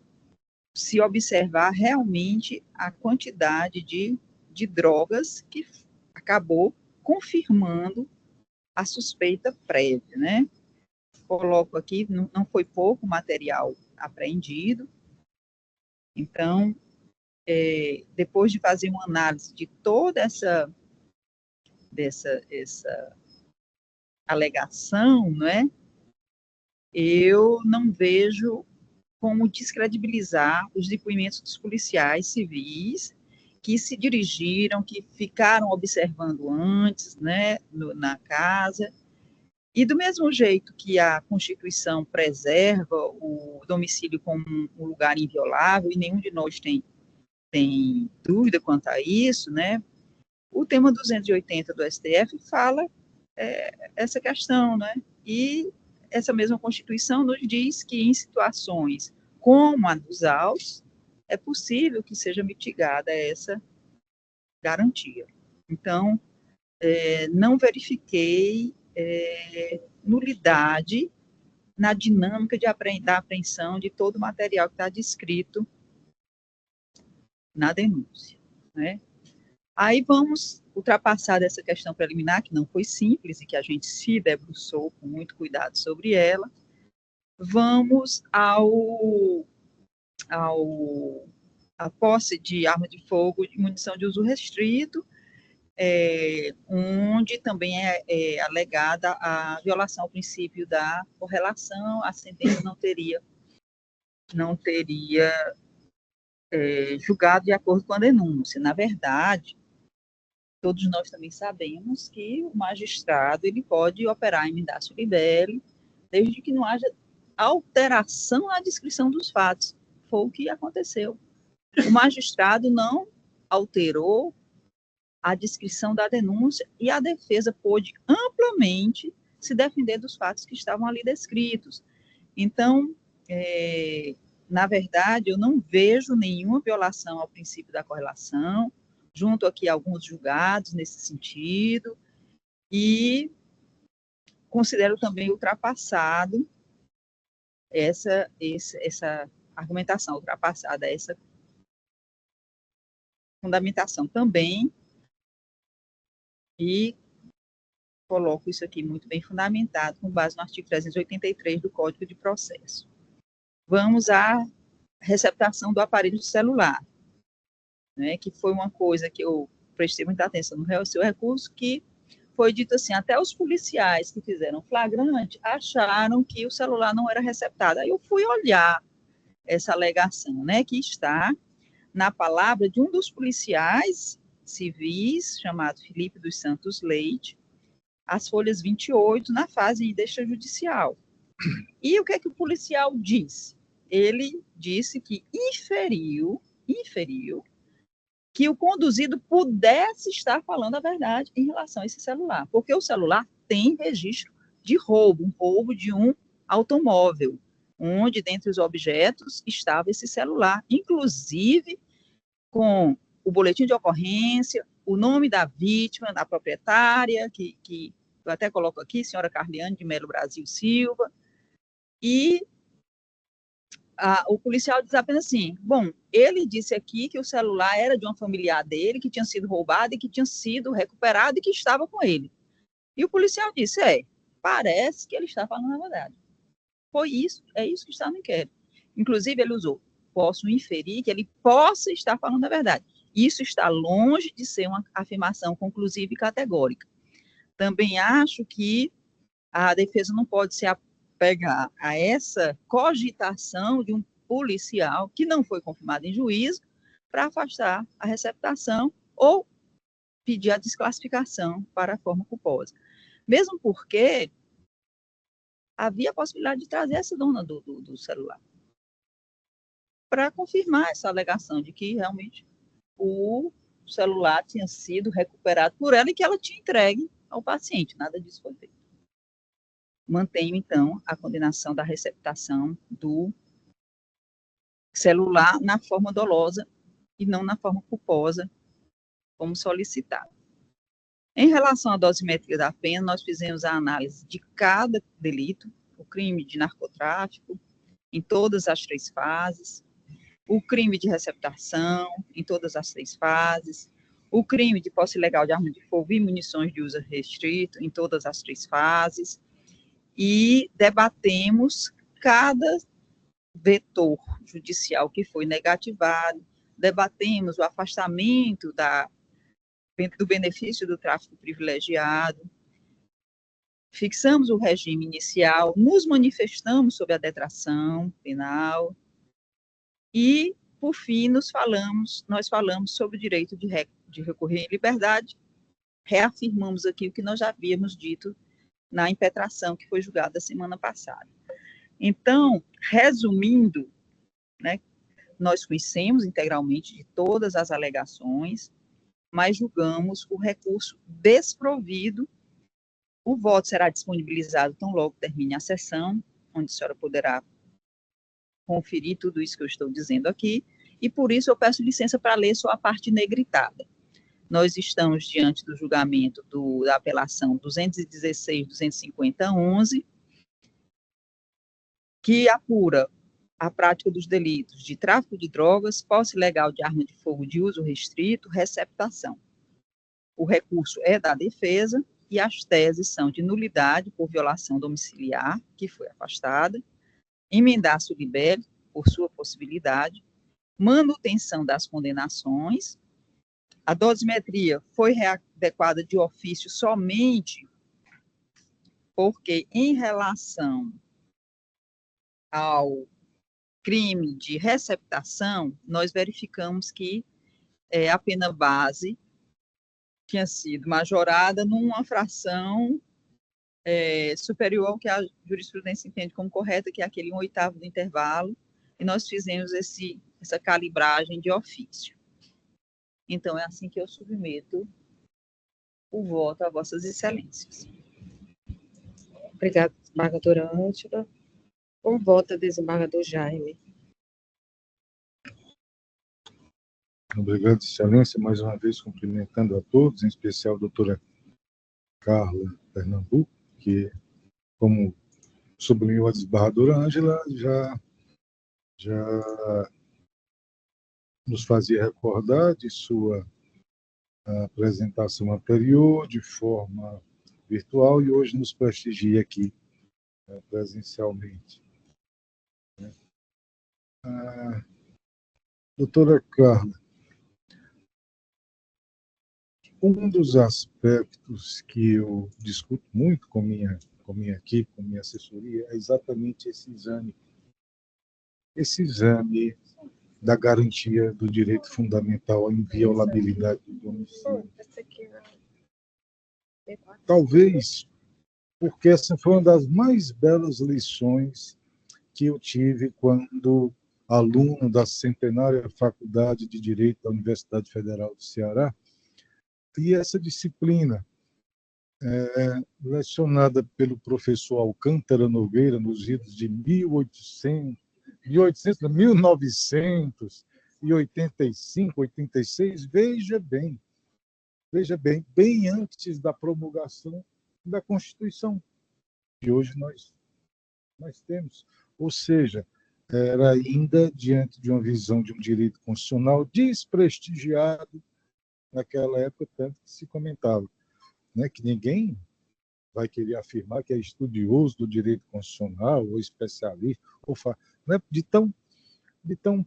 se observar realmente a quantidade de drogas que acabou confirmando a suspeita prévia, né? Coloco aqui, não foi pouco material apreendido. Então, depois de fazer uma análise de toda essa alegação, né, eu não vejo como descredibilizar os depoimentos dos policiais civis que se dirigiram, que ficaram observando antes, né, na casa. E do mesmo jeito que a Constituição preserva o domicílio como um lugar inviolável, e nenhum de nós tem dúvida quanto a isso, né, o tema 280 do STF fala essa questão, né, e essa mesma Constituição nos diz que em situações como a dos autos, é possível que seja mitigada essa garantia. Então, não verifiquei nulidade na dinâmica da apreensão de todo o material que está descrito na denúncia, né? Aí vamos ultrapassar essa questão preliminar, que não foi simples e que a gente se debruçou com muito cuidado sobre ela. Vamos a posse de arma de fogo e munição de uso restrito, onde também é alegada a violação ao princípio da correlação, a sentença não teria julgado de acordo com a denúncia. Na verdade, todos nós também sabemos que o magistrado ele pode operar em mandato libere, desde que não haja alteração na descrição dos fatos. Foi o que aconteceu. O magistrado não alterou a descrição da denúncia e a defesa pôde amplamente se defender dos fatos que estavam ali descritos. Então, na verdade, eu não vejo nenhuma violação ao princípio da correlação, junto aqui alguns julgados nesse sentido, e considero também ultrapassado essa argumentação, ultrapassada essa fundamentação também, e coloco isso aqui muito bem fundamentado, com base no artigo 383 do Código de Processo. Vamos à receptação do aparelho celular, né, que foi uma coisa que eu prestei muita atenção no seu recurso, que foi dito assim, até os policiais que fizeram flagrante acharam que o celular não era receptado. Aí eu fui olhar essa alegação, né, que está na palavra de um dos policiais civis, chamado Felipe dos Santos Leite, as folhas 28, na fase extrajudicial. E o que é que o policial diz? Ele disse que inferiu que o conduzido pudesse estar falando a verdade em relação a esse celular, porque o celular tem registro de roubo, um roubo de um automóvel, onde dentre os objetos estava esse celular, inclusive com o boletim de ocorrência, o nome da vítima, da proprietária, que eu até coloco aqui, senhora Carliane de Melo Brasil Silva, e o policial diz apenas assim, bom, ele disse aqui que o celular era de uma familiar dele, que tinha sido roubado e que tinha sido recuperado e que estava com ele. E o policial disse, parece que ele está falando a verdade. Foi isso, é isso que está no inquérito. Inclusive, ele usou, posso inferir que ele possa estar falando a verdade. Isso está longe de ser uma afirmação conclusiva e categórica. Também acho que a defesa não pode se apegar a essa cogitação de um policial que não foi confirmado em juízo para afastar a receptação ou pedir a desclassificação para a forma culposa. Mesmo porque havia a possibilidade de trazer essa dona do celular para confirmar essa alegação de que realmente o celular tinha sido recuperado por ela e que ela tinha entregue ao paciente. Nada disso foi feito. Mantenho, então, a condenação da receptação do celular na forma dolosa e não na forma culposa, como solicitado. Em relação à dosimetria da pena, nós fizemos a análise de cada delito, o crime de narcotráfico, em todas as 3 fases, o crime de receptação, em todas as 3 fases, o crime de posse ilegal de arma de fogo e munições de uso restrito, em todas as 3 fases, e debatemos cada vetor judicial que foi negativado, debatemos o afastamento do benefício do tráfico privilegiado, fixamos o regime inicial, nos manifestamos sobre a detração penal e, por fim, nós falamos sobre o direito de recorrer em liberdade, reafirmamos aqui o que nós já havíamos dito na impetração que foi julgada semana passada. Então, resumindo, né, nós conhecemos integralmente de todas as alegações, mas julgamos o recurso desprovido. O voto será disponibilizado tão logo termine a sessão, onde a senhora poderá conferir tudo isso que eu estou dizendo aqui, e por isso eu peço licença para ler só a parte negritada. Nós estamos diante do julgamento da apelação 216.250.11, que apura a prática dos delitos de tráfico de drogas, posse ilegal de arma de fogo de uso restrito, receptação. O recurso é da defesa e as teses são de nulidade por violação domiciliar, que foi afastada, emendaço libere, por sua possibilidade, manutenção das condenações, a dosimetria foi readequada de ofício somente porque, em relação ao crime de receptação, nós verificamos que a pena base tinha sido majorada numa fração superior ao que a jurisprudência entende como correta, que é aquele 1/8 do intervalo, e nós fizemos essa calibragem de ofício. Então, é assim que eu submeto o voto a vossas excelências. Obrigada, desembargadora Ângela. Com voto, desembargador Jaime. Obrigado, excelência, mais uma vez cumprimentando a todos, em especial a doutora Carla Pernambuco, que, como sublinhou a desembargadora Ângela, já nos fazia recordar de sua apresentação anterior, de forma virtual e hoje nos prestigia aqui presencialmente. Doutora Carla, um dos aspectos que eu discuto muito com minha equipe, com minha assessoria, é exatamente esse exame da garantia do direito fundamental à inviolabilidade do domicílio. Talvez porque essa foi uma das mais belas lições que eu tive quando aluno da centenária Faculdade de Direito da Universidade Federal do Ceará, e essa disciplina, lecionada pelo professor Alcântara Nogueira nos idos de 1985, 86, veja bem, bem antes da promulgação da Constituição que hoje nós temos. Ou seja, era ainda diante de uma visão de um direito constitucional desprestigiado naquela época, tanto que se comentava, né, que ninguém vai querer afirmar que é estudioso do direito constitucional ou especialista, né, de tão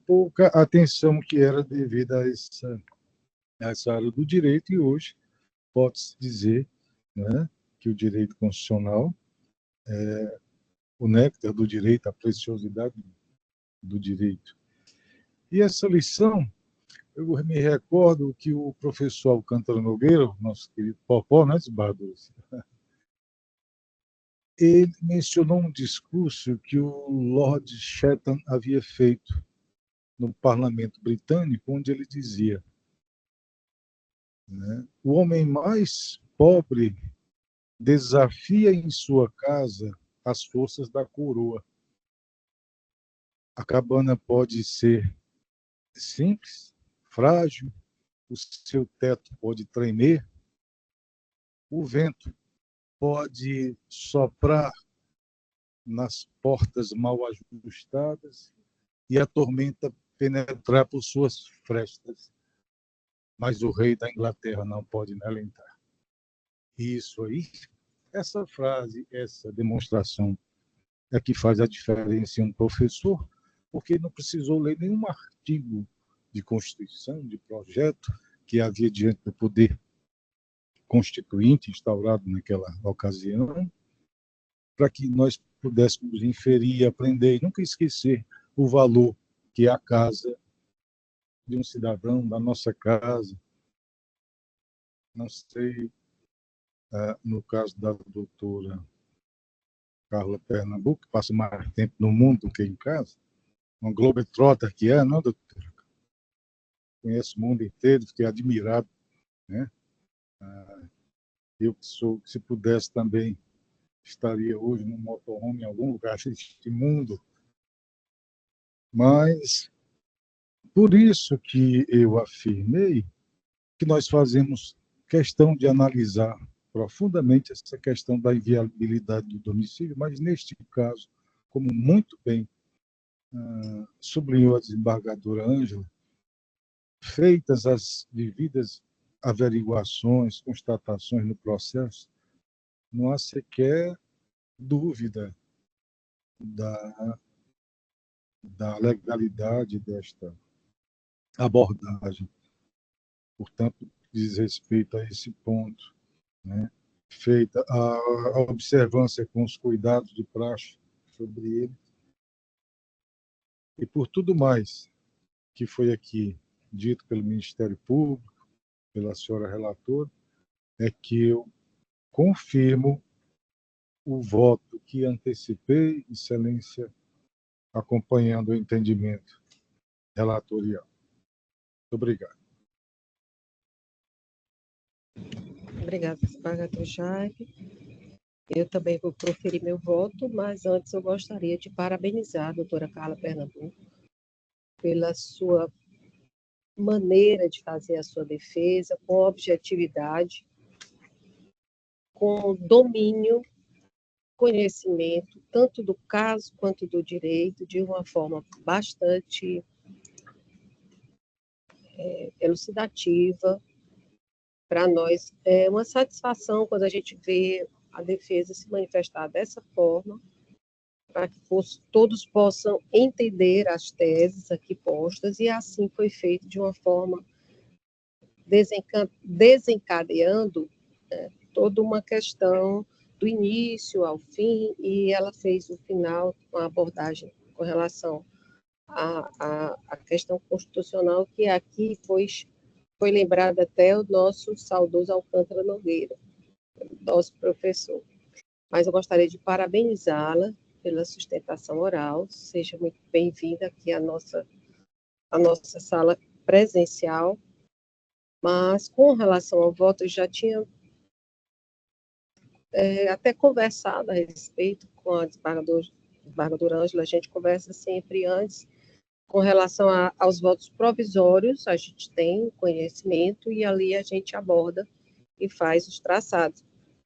pouca atenção que era devida a essa área do direito, e hoje pode-se dizer, né, que o direito constitucional é o néctar do direito, a preciosidade do direito. E essa lição, eu me recordo que o professor Alcântara Nogueira, nosso querido Popó, né, Esbador, ele mencionou um discurso que o Lord Chatham havia feito no parlamento britânico, onde ele dizia, né, o homem mais pobre desafia em sua casa as forças da coroa. A cabana pode ser simples, frágil, o seu teto pode tremer, o vento pode soprar nas portas mal ajustadas e a tormenta penetrar por suas frestas, mas o rei da Inglaterra não pode nela entrar. Isso aí, essa frase, essa demonstração é que faz a diferença em um professor, porque não precisou ler nenhum artigo de Constituição, de projeto que havia diante do poder constituinte instaurado naquela ocasião, para que nós pudéssemos inferir, aprender e nunca esquecer o valor que é a casa de um cidadão, da nossa casa. Não sei, no caso da doutora Carla Pernambuco, que passa mais tempo no mundo do que em casa, uma globetrotter que é, não, doutora? Conheço o mundo inteiro, fiquei admirado, né? Eu que sou, se pudesse também, estaria hoje num motorhome em algum lugar deste mundo. Mas, por isso que eu afirmei que nós fazemos questão de analisar profundamente essa questão da inviolabilidade do domicílio, mas, neste caso, como muito bem sublinhou a desembargadora Ângela, feitas as devidas averiguações, constatações no processo, não há sequer dúvida da legalidade desta abordagem. Portanto, diz respeito a esse ponto, né? Feita a observância com os cuidados de praxe sobre ele, e por tudo mais que foi aqui dito pelo Ministério Público, pela senhora relatora, é que eu confirmo o voto que antecipei, Excelência, acompanhando o entendimento relatorial. Muito obrigado. Obrigada, desembargador Jaime. Eu também vou proferir meu voto, mas antes eu gostaria de parabenizar a doutora Carla Pernambuco pela sua maneira de fazer a sua defesa, com objetividade, com domínio, conhecimento, tanto do caso quanto do direito, de uma forma bastante elucidativa. Para nós é uma satisfação quando a gente vê a defesa se manifestar dessa forma, para que todos possam entender as teses aqui postas, e assim foi feito de uma forma desencadeando toda uma questão do início ao fim, e ela fez o final com a abordagem com relação à questão constitucional, que aqui foi lembrado até o nosso saudoso Alcântara Nogueira, nosso professor. Mas eu gostaria de parabenizá-la pela sustentação oral. Seja muito bem-vinda aqui à nossa sala presencial. Mas, com relação ao voto, eu já tinha até conversado a respeito com a desembargadora Ângela. A gente conversa sempre antes com relação aos votos provisórios. A gente tem conhecimento e ali a gente aborda e faz os traçados.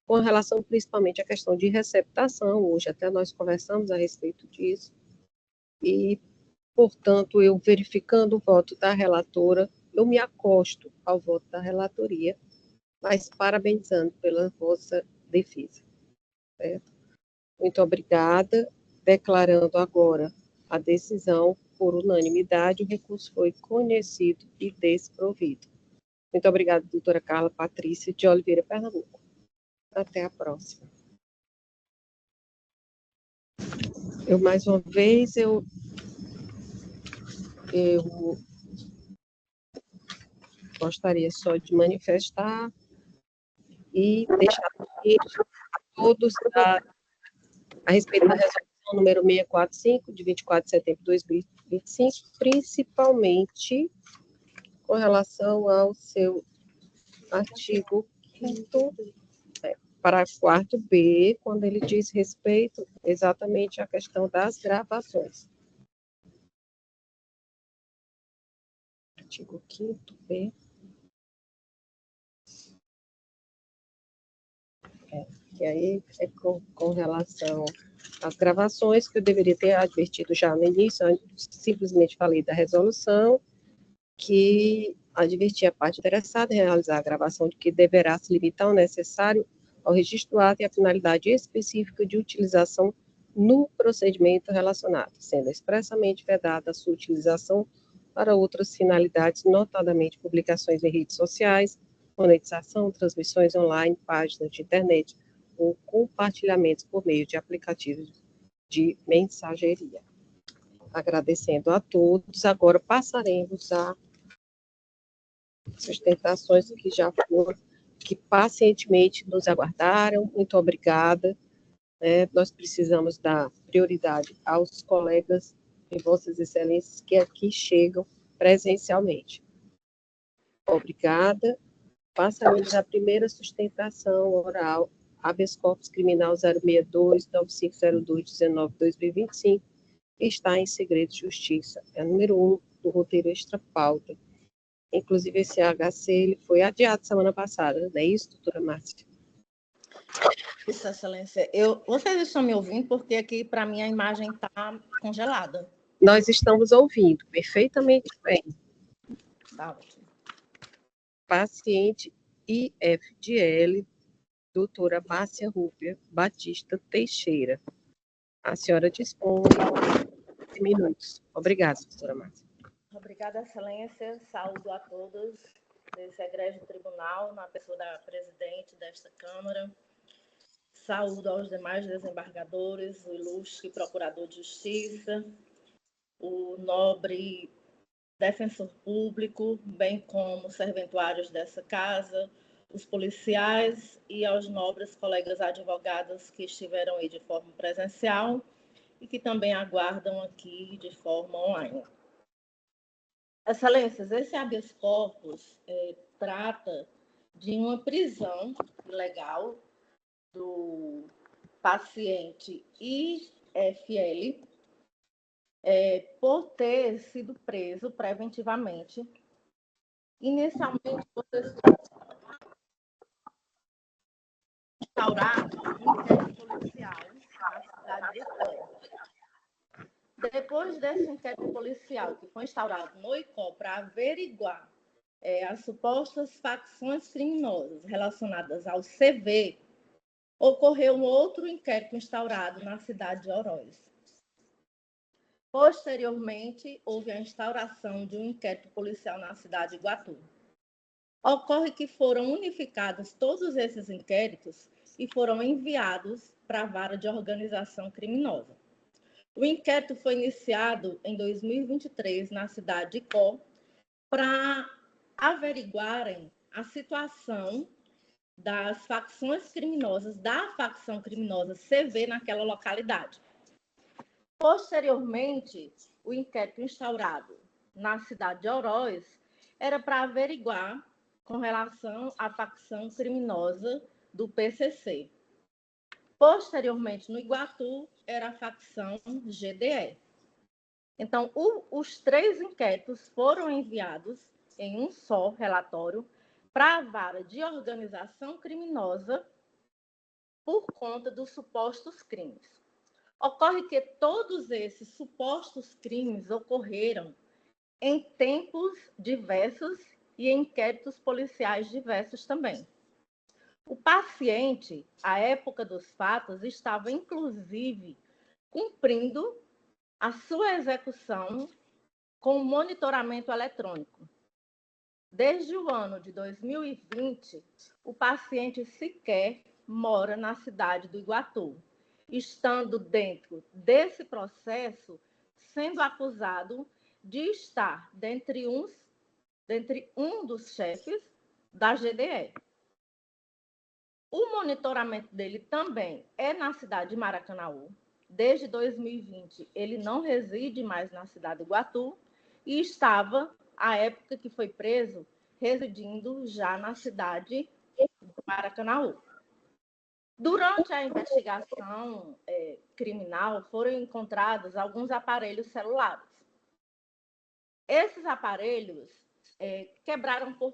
Com relação principalmente à questão de receptação, hoje até nós conversamos a respeito disso, e, portanto, eu verificando o voto da relatora, eu me acosto ao voto da relatoria, mas parabenizando pela vossa defesa. Certo? Muito obrigada. Declarando agora a decisão por unanimidade, o recurso foi conhecido e desprovido. Muito obrigada, doutora Carla Patrícia de Oliveira, Pernambuco. Até a próxima. Mais uma vez, eu gostaria só de manifestar e deixar aqui todos a respeito da resolução número 645, de 24 de setembro de 2025, principalmente com relação ao seu artigo 5º, parágrafo 4b, quando ele diz respeito exatamente à questão das gravações. Artigo 5º B. Que aí é com relação às gravações, que eu deveria ter advertido já no início, eu simplesmente falei da resolução, que advertia a parte interessada em realizar a gravação de que deverá se limitar ao necessário ao registro do ato e à finalidade específica de utilização no procedimento relacionado, sendo expressamente vedada a sua utilização para outras finalidades, notadamente publicações em redes sociais, monetização, transmissões online, páginas de internet ou compartilhamentos por meio de aplicativos de mensageria. Agradecendo a todos, agora passaremos a sustentações que já foram, que pacientemente nos aguardaram. Muito obrigada. Nós precisamos dar prioridade aos colegas e vossas excelências que aqui chegam presencialmente. Obrigada. Passaremos à primeira sustentação oral, habeas corpus criminal 062-9502-19/2025, que está em segredo de justiça. É número 1 do roteiro extra-pauta. Inclusive, esse HC ele foi adiado semana passada, não é isso, doutora Márcia? Isso, excelência. Vocês estão me ouvindo porque aqui, para mim, a imagem está congelada. Nós estamos ouvindo perfeitamente bem. Tá ótimo. Paciente IFDL, doutora Márcia Rúbia Batista Teixeira. A senhora dispõe de minutos. Obrigada, doutora Márcia. Obrigada, excelência. Saúdo a todos desse egrégio tribunal, na pessoa da presidente desta Câmara. Saúdo aos demais desembargadores, o ilustre procurador de justiça, o nobre defensor público, bem como serventuários dessa casa, os policiais e aos nobres colegas advogados que estiveram aí de forma presencial e que também aguardam aqui de forma online. Excelências, esse habeas corpus trata de uma prisão ilegal do paciente IFL por ter sido preso preventivamente. Inicialmente, vocês instauraram um inquérito policial na cidade de Icó. Depois desse inquérito policial, que foi instaurado no Icó para averiguar as supostas facções criminosas relacionadas ao CV, ocorreu um outro inquérito instaurado na cidade de Oroz. Posteriormente, houve a instauração de um inquérito policial na cidade de Iguatu. Ocorre que foram unificados todos esses inquéritos e foram enviados para a vara de organização criminosa. O inquérito foi iniciado em 2023 na cidade de Icó para averiguarem a situação das facções criminosas, da facção criminosa CV naquela localidade. Posteriormente, o inquérito instaurado na cidade de Oroz era para averiguar com relação à facção criminosa do PCC. Posteriormente, no Iguatu, era a facção GDE. Então, os 3 inquéritos foram enviados em um só relatório para a vara de organização criminosa por conta dos supostos crimes. Ocorre que todos esses supostos crimes ocorreram em tempos diversos e em inquéritos policiais diversos também. O paciente, à época dos fatos, estava, inclusive, cumprindo a sua execução com monitoramento eletrônico. Desde o ano de 2020, o paciente sequer mora na cidade do Iguatu, estando dentro desse processo, sendo acusado de estar dentre um dos chefes da GDE. O monitoramento dele também é na cidade de Maracanaú. Desde 2020, ele não reside mais na cidade de Iguatu e estava, à época que foi preso, residindo já na cidade de Maracanaú. Durante a investigação criminal, foram encontrados alguns aparelhos celulares. Esses aparelhos quebraram por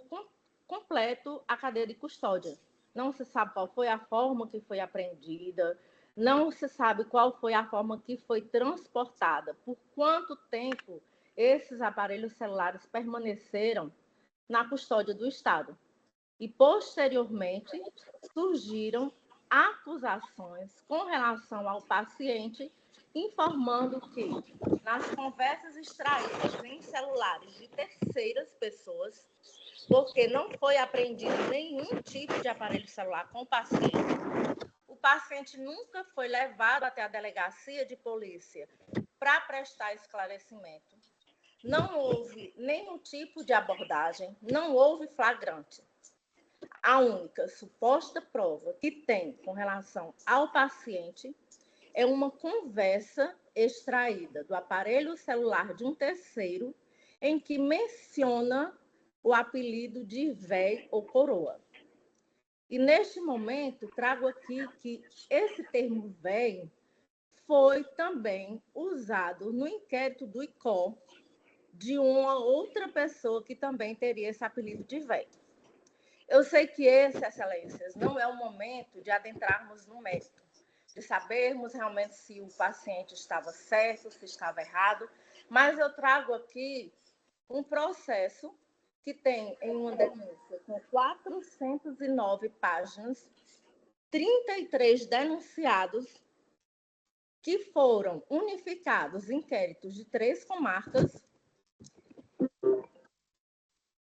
completo a cadeia de custódia. Não se sabe qual foi a forma que foi apreendida, não se sabe qual foi a forma que foi transportada, por quanto tempo esses aparelhos celulares permaneceram na custódia do Estado. E, posteriormente, surgiram acusações com relação ao paciente, informando que, nas conversas extraídas em celulares de terceiras pessoas, porque não foi apreendido nenhum tipo de aparelho celular com o paciente nunca foi levado até a delegacia de polícia para prestar esclarecimento. Não houve nenhum tipo de abordagem, não houve flagrante. A única suposta prova que tem com relação ao paciente é uma conversa extraída do aparelho celular de um terceiro em que menciona o apelido de véi ou coroa. E, neste momento, trago aqui que esse termo véi foi também usado no inquérito do ICO de uma outra pessoa que também teria esse apelido de véi. Eu sei que esse, Excelências, não é o momento de adentrarmos no mérito, de sabermos realmente se o paciente estava certo, se estava errado, mas eu trago aqui um processo que tem em uma denúncia com 409 páginas, 33 denunciados, que foram unificados em inquéritos de 3 comarcas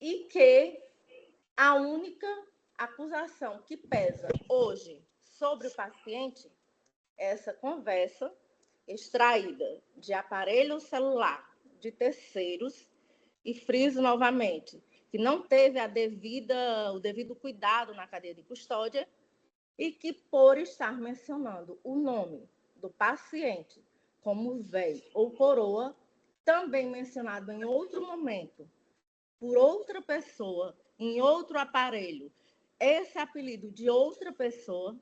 e que a única acusação que pesa hoje sobre o paciente é essa conversa extraída de aparelho celular de terceiros e friso novamente, que não teve o devido cuidado na cadeia de custódia e que, por estar mencionando o nome do paciente como véi ou coroa, também mencionado em outro momento por outra pessoa, em outro aparelho, esse apelido de outra pessoa,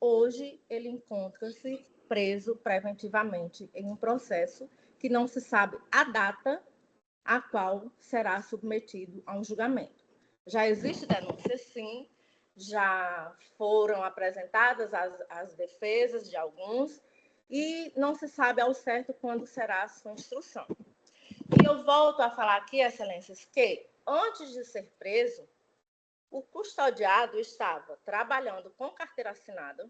hoje ele encontra-se preso preventivamente em um processo que não se sabe a data a qual será submetido a um julgamento. Já existe denúncia, sim, já foram apresentadas as defesas de alguns e não se sabe ao certo quando será a sua instrução. E eu volto a falar aqui, Excelências, que antes de ser preso, o custodiado estava trabalhando com carteira assinada,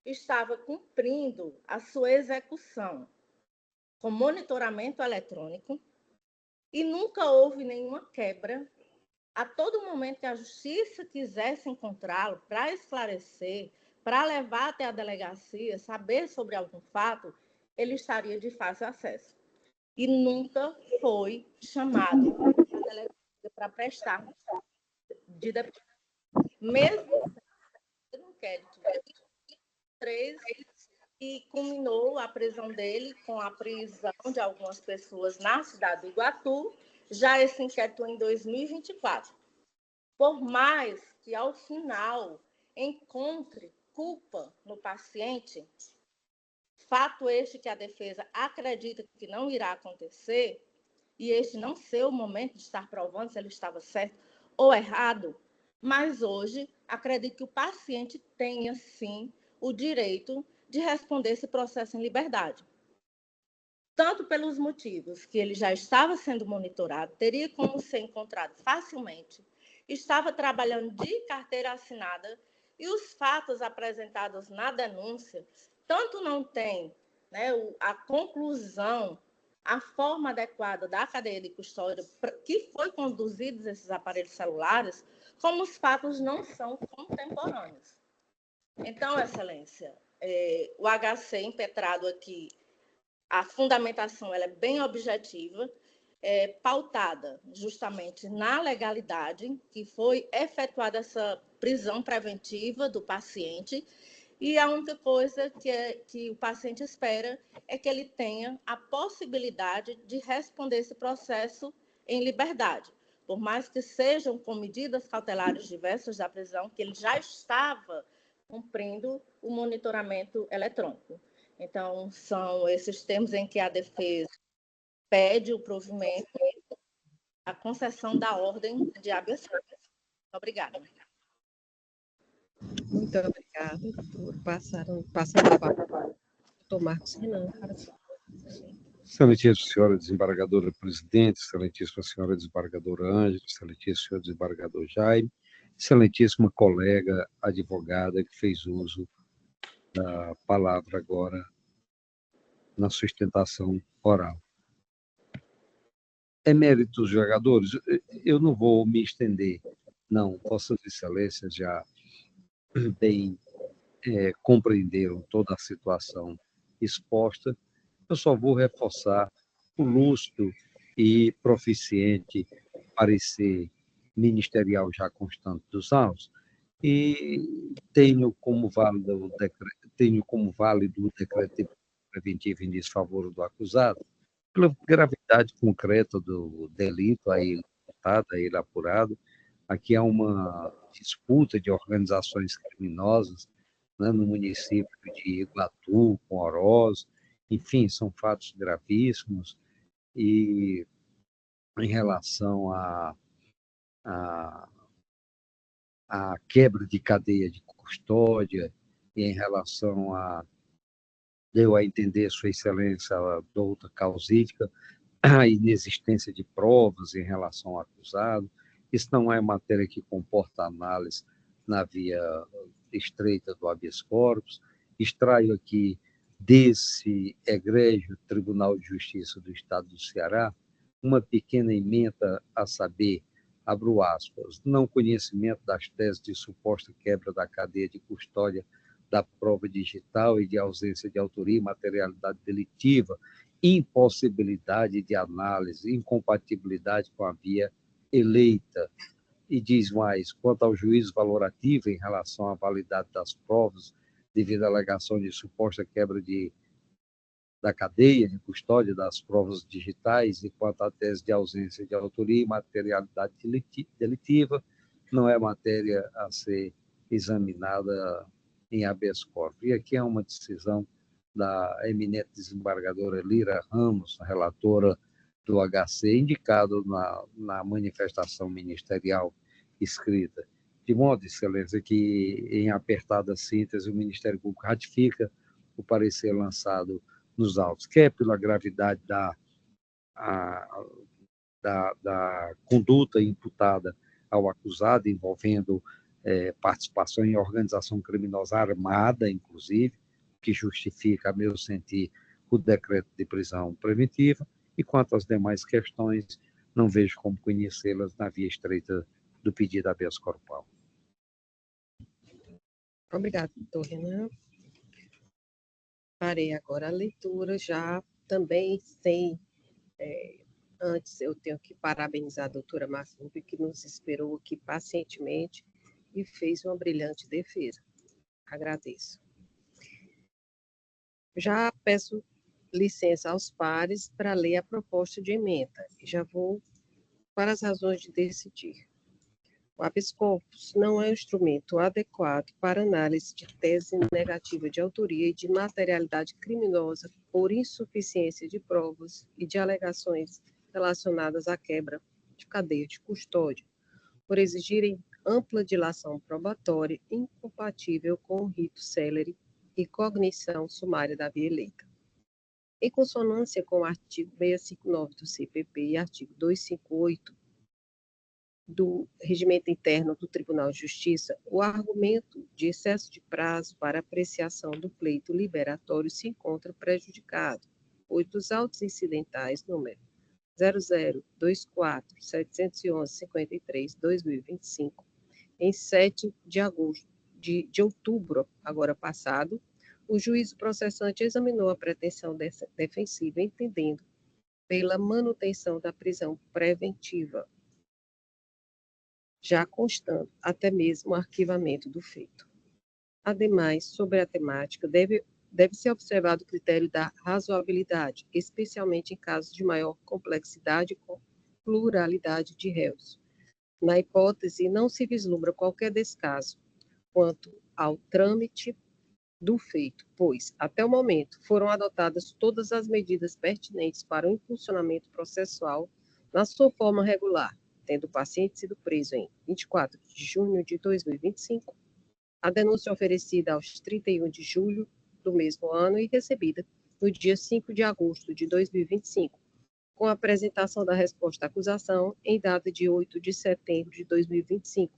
estava cumprindo a sua execução com monitoramento eletrônico e nunca houve nenhuma quebra. A todo momento que a justiça quisesse encontrá-lo para esclarecer, para levar até a delegacia, saber sobre algum fato, ele estaria de fácil acesso. E nunca foi chamado à delegacia para prestar de depoimento. Mesmo no inquérito 3, e culminou a prisão dele com a prisão de algumas pessoas na cidade do Iguatu, já esse inquérito em 2024. Por mais que, ao final, encontre culpa no paciente, fato este que a defesa acredita que não irá acontecer, e este não ser o momento de estar provando se ele estava certo ou errado, mas hoje acredito que o paciente tenha, sim, o direito de responder esse processo em liberdade. Tanto pelos motivos que ele já estava sendo monitorado, teria como ser encontrado facilmente, estava trabalhando de carteira assinada e os fatos apresentados na denúncia, tanto não tem, né, a conclusão, a forma adequada da cadeia de custódia que foi conduzidos esses aparelhos celulares, como os fatos não são contemporâneos. Então, Excelência, o HC impetrado aqui, a fundamentação ela é bem objetiva, pautada justamente na legalidade, que foi efetuada essa prisão preventiva do paciente, e a única coisa que o paciente espera é que ele tenha a possibilidade de responder esse processo em liberdade, por mais que sejam com medidas cautelares diversas da prisão, que ele já estava cumprindo o monitoramento eletrônico. Então, são esses termos em que a defesa pede o provimento, a concessão da ordem de habeas corpus. Obrigada. Muito obrigada por passar a palavra. Doutor Marcos Renan. Excelentíssima senhora desembargadora presidente, excelentíssima senhora desembargadora Ângela, excelentíssimo senhor desembargador Jaime, excelentíssima colega advogada que fez uso da palavra agora na sustentação oral. Eméritos jogadores, eu não vou me estender, não, Vossas Excelências já bem compreenderam toda a situação exposta, eu só vou reforçar o lúcido e proficiente parecer ministerial já constante dos autos, e tenho como válido o decreto preventivo em desfavor do acusado, pela gravidade concreta do delito a ele imputado, a ele apurado. Aqui há uma disputa de organizações criminosas, né, no município de Iguatu, com Oroz, enfim, são fatos gravíssimos, e em relação à quebra de cadeia de custódia, e em relação deu a entender, Sua Excelência, a douta causídica, a inexistência de provas em relação ao acusado. Isso não é matéria que comporta análise na via estreita do habeas corpus. Extraio aqui desse egrégio Tribunal de Justiça do Estado do Ceará uma pequena ementa, a saber, abro aspas, não conhecimento das teses de suposta quebra da cadeia de custódia da prova digital e de ausência de autoria e materialidade delitiva, impossibilidade de análise, incompatibilidade com a via eleita. E diz mais, quanto ao juízo valorativo em relação à validade das provas, devido à alegação de suposta quebra da cadeia de custódia das provas digitais, e quanto à tese de ausência de autoria e materialidade delitiva, não é matéria a ser examinada em habeas corpus. E aqui é uma decisão da eminente desembargadora Lira Ramos, relatora do HC, indicado na manifestação ministerial escrita. De modo, Excelência, que, em apertada síntese, o Ministério Público ratifica o parecer lançado nos autos, quer pela gravidade da conduta imputada ao acusado, envolvendo participação em organização criminosa armada, inclusive, que justifica, a meu sentir, o decreto de prisão preventiva, e quanto às demais questões, não vejo como conhecê-las na via estreita do pedido habeas corpus. Obrigada, doutor Renan. Farei agora a leitura, já também sem... antes, eu tenho que parabenizar a doutora Massubi, que nos esperou aqui pacientemente e fez uma brilhante defesa. Agradeço. Já peço licença aos pares para ler a proposta de emenda. E já vou para as razões de decidir. O habeas corpus não é um instrumento adequado para análise de tese negativa de autoria e de materialidade criminosa por insuficiência de provas e de alegações relacionadas à quebra de cadeia de custódia, por exigirem ampla dilação probatória incompatível com o rito célere e cognição sumária da via eleita. Em consonância com o artigo 659 do CPP e artigo 258 do Regimento Interno do Tribunal de Justiça, o argumento de excesso de prazo para apreciação do pleito liberatório se encontra prejudicado, pois dos autos incidentais número 0024-711-53-2025, em 7 de agosto, de outubro, agora passado, o juízo processante examinou a pretensão defensiva, entendendo pela manutenção da prisão preventiva, já constando até mesmo o arquivamento do feito. Ademais, sobre a temática, deve-se observar o critério da razoabilidade, especialmente em casos de maior complexidade com pluralidade de réus. Na hipótese, não se vislumbra qualquer descaso quanto ao trâmite do feito, pois, até o momento, foram adotadas todas as medidas pertinentes para o impulsionamento processual na sua forma regular, tendo o paciente sido preso em 24 de junho de 2025, a denúncia oferecida aos 31 de julho do mesmo ano e recebida no dia 5 de agosto de 2025, com a apresentação da resposta à acusação em data de 8 de setembro de 2025,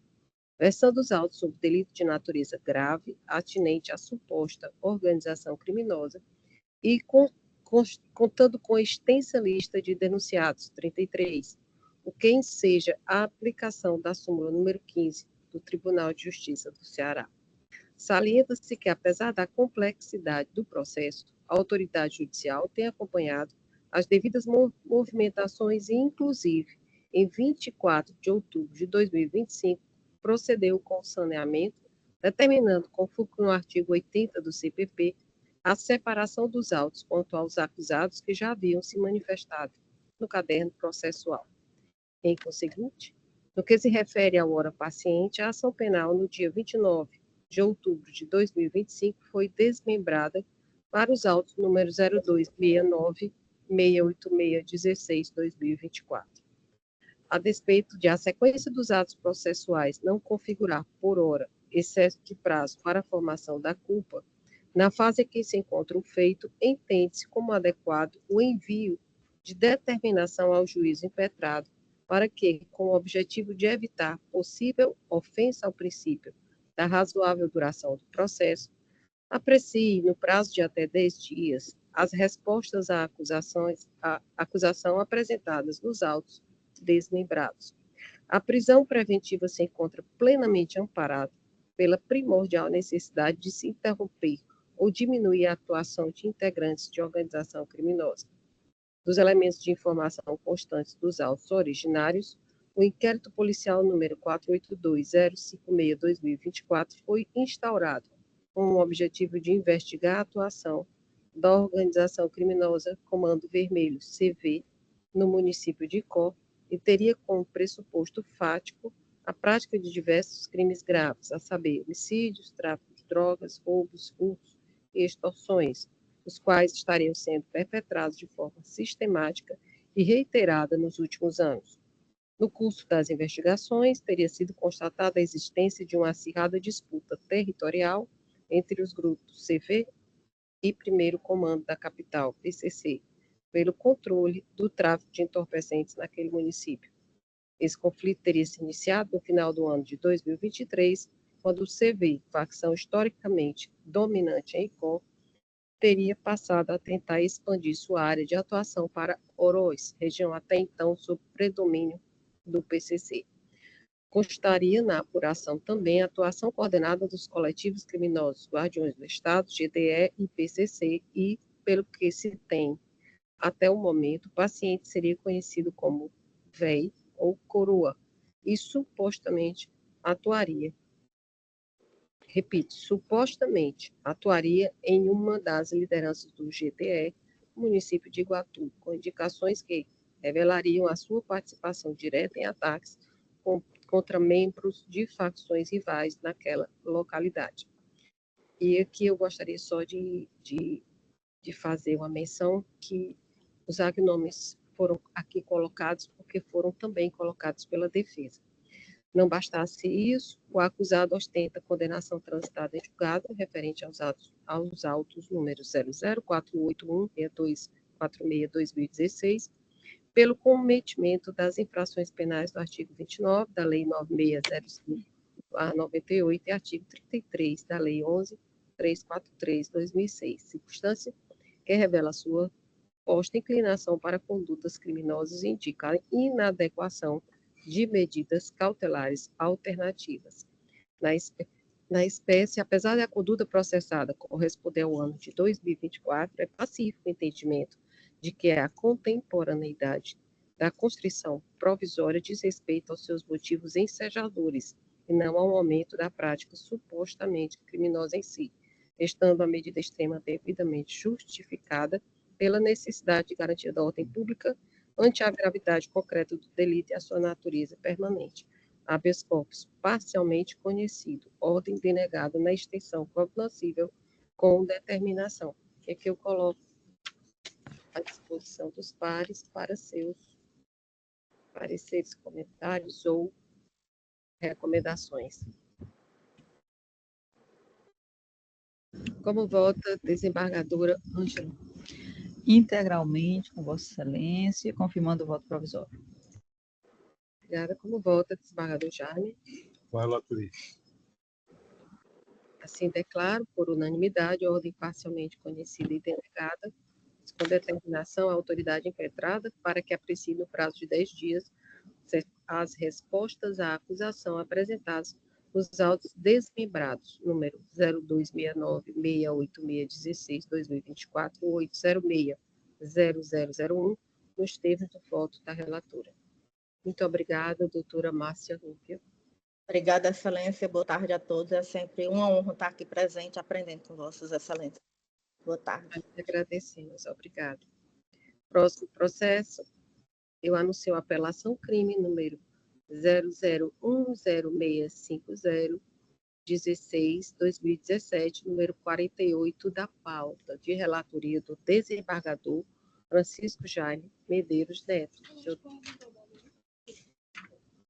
versando os autos sob delito de natureza grave, atinente à suposta organização criminosa e contando com extensa lista de denunciados, 33, o que enseja a aplicação da súmula número 15 do Tribunal de Justiça do Ceará. Salienta-se que, apesar da complexidade do processo, a autoridade judicial tem acompanhado as devidas movimentações e, inclusive, em 24 de outubro de 2025, procedeu com o saneamento, determinando, conforme no artigo 80 do CPP, a separação dos autos quanto aos acusados que já haviam se manifestado no caderno processual. Em conseguinte, no que se refere ao hora paciente, a ação penal no dia 29 de outubro de 2025 foi desmembrada para os autos número 0269 68616-2024. A despeito de a sequência dos atos processuais não configurar, por hora, excesso de prazo para a formação da culpa, na fase em que se encontra o feito, entende-se como adequado o envio de determinação ao juízo impetrado para que, com o objetivo de evitar possível ofensa ao princípio da razoável duração do processo, aprecie, no prazo de até 10 dias, as respostas à acusação apresentadas nos autos desmembrados. A prisão preventiva se encontra plenamente amparada pela primordial necessidade de se interromper ou diminuir a atuação de integrantes de organização criminosa. Dos elementos de informação constantes dos autos originários, o inquérito policial número 482056-2024 foi instaurado com o objetivo de investigar a atuação da organização criminosa Comando Vermelho, CV, no município de Icó, e teria como pressuposto fático a prática de diversos crimes graves, a saber, homicídios, tráfico de drogas, roubos, furtos e extorsões, os quais estariam sendo perpetrados de forma sistemática e reiterada nos últimos anos. No curso das investigações, teria sido constatada a existência de uma acirrada disputa territorial entre os grupos CV e Primeiro Comando da Capital, PCC, pelo controle do tráfico de entorpecentes naquele município. Esse conflito teria se iniciado no final do ano de 2023, quando o CV, facção historicamente dominante em ICOM, teria passado a tentar expandir sua área de atuação para Oroz, região até então sob predomínio do PCC. Constaria na apuração também a atuação coordenada dos coletivos criminosos Guardiões do Estado, GDE e PCC, e, pelo que se tem até o momento, o paciente seria conhecido como VEI ou Coroa, e supostamente atuaria, repito, supostamente atuaria em uma das lideranças do GDE, município de Iguatu, com indicações que revelariam a sua participação direta em ataques contra membros de facções rivais naquela localidade. E aqui eu gostaria só de fazer uma menção que os agnomes foram aqui colocados porque foram também colocados pela defesa. Não bastasse isso, o acusado ostenta condenação transitada em julgado referente aos autos números 00481-6246-2016, pelo cometimento das infrações penais do artigo 29 da Lei 9605/98 e artigo 33 da Lei 11.343/2006, circunstância que revela sua posta inclinação para condutas criminosas e indica a inadequação de medidas cautelares alternativas. Na espécie, apesar da conduta processada corresponder ao ano de 2024, é pacífico o entendimento de que a contemporaneidade da constrição provisória diz respeito aos seus motivos ensejadores e não ao momento da prática supostamente criminosa em si, estando a medida extrema devidamente justificada pela necessidade de garantia da ordem pública ante a gravidade concreta do delito e a sua natureza permanente. Habeas corpus parcialmente conhecido, ordem denegada na extensão cognoscível com determinação. Que aqui eu coloco à disposição dos pares para seus pareceres, comentários ou recomendações. Como vota, desembargadora Ângela? Integralmente, com Vossa Excelência, confirmando o voto provisório. Obrigada. Como vota, desembargador Jaime? Com a relatoria. Assim declaro, por unanimidade, a ordem parcialmente conhecida e denegada, com determinação à autoridade impetrada, para que aprecie no prazo de 10 dias as respostas à acusação apresentadas nos autos desmembrados, número 0269-68616-2024, 806-0001, nos termos do voto da relatora. Muito obrigada, doutora Márcia Rúpia. Obrigada, Excelência. Boa tarde a todos. É sempre uma honra estar aqui presente, aprendendo com Vossas Excelências. Boa tarde. Agradecemos. Obrigada. Próximo processo, eu anuncio a apelação crime número 00106516-2017, número 48 da pauta, de relatoria do desembargador Francisco Jaime Medeiros Neto.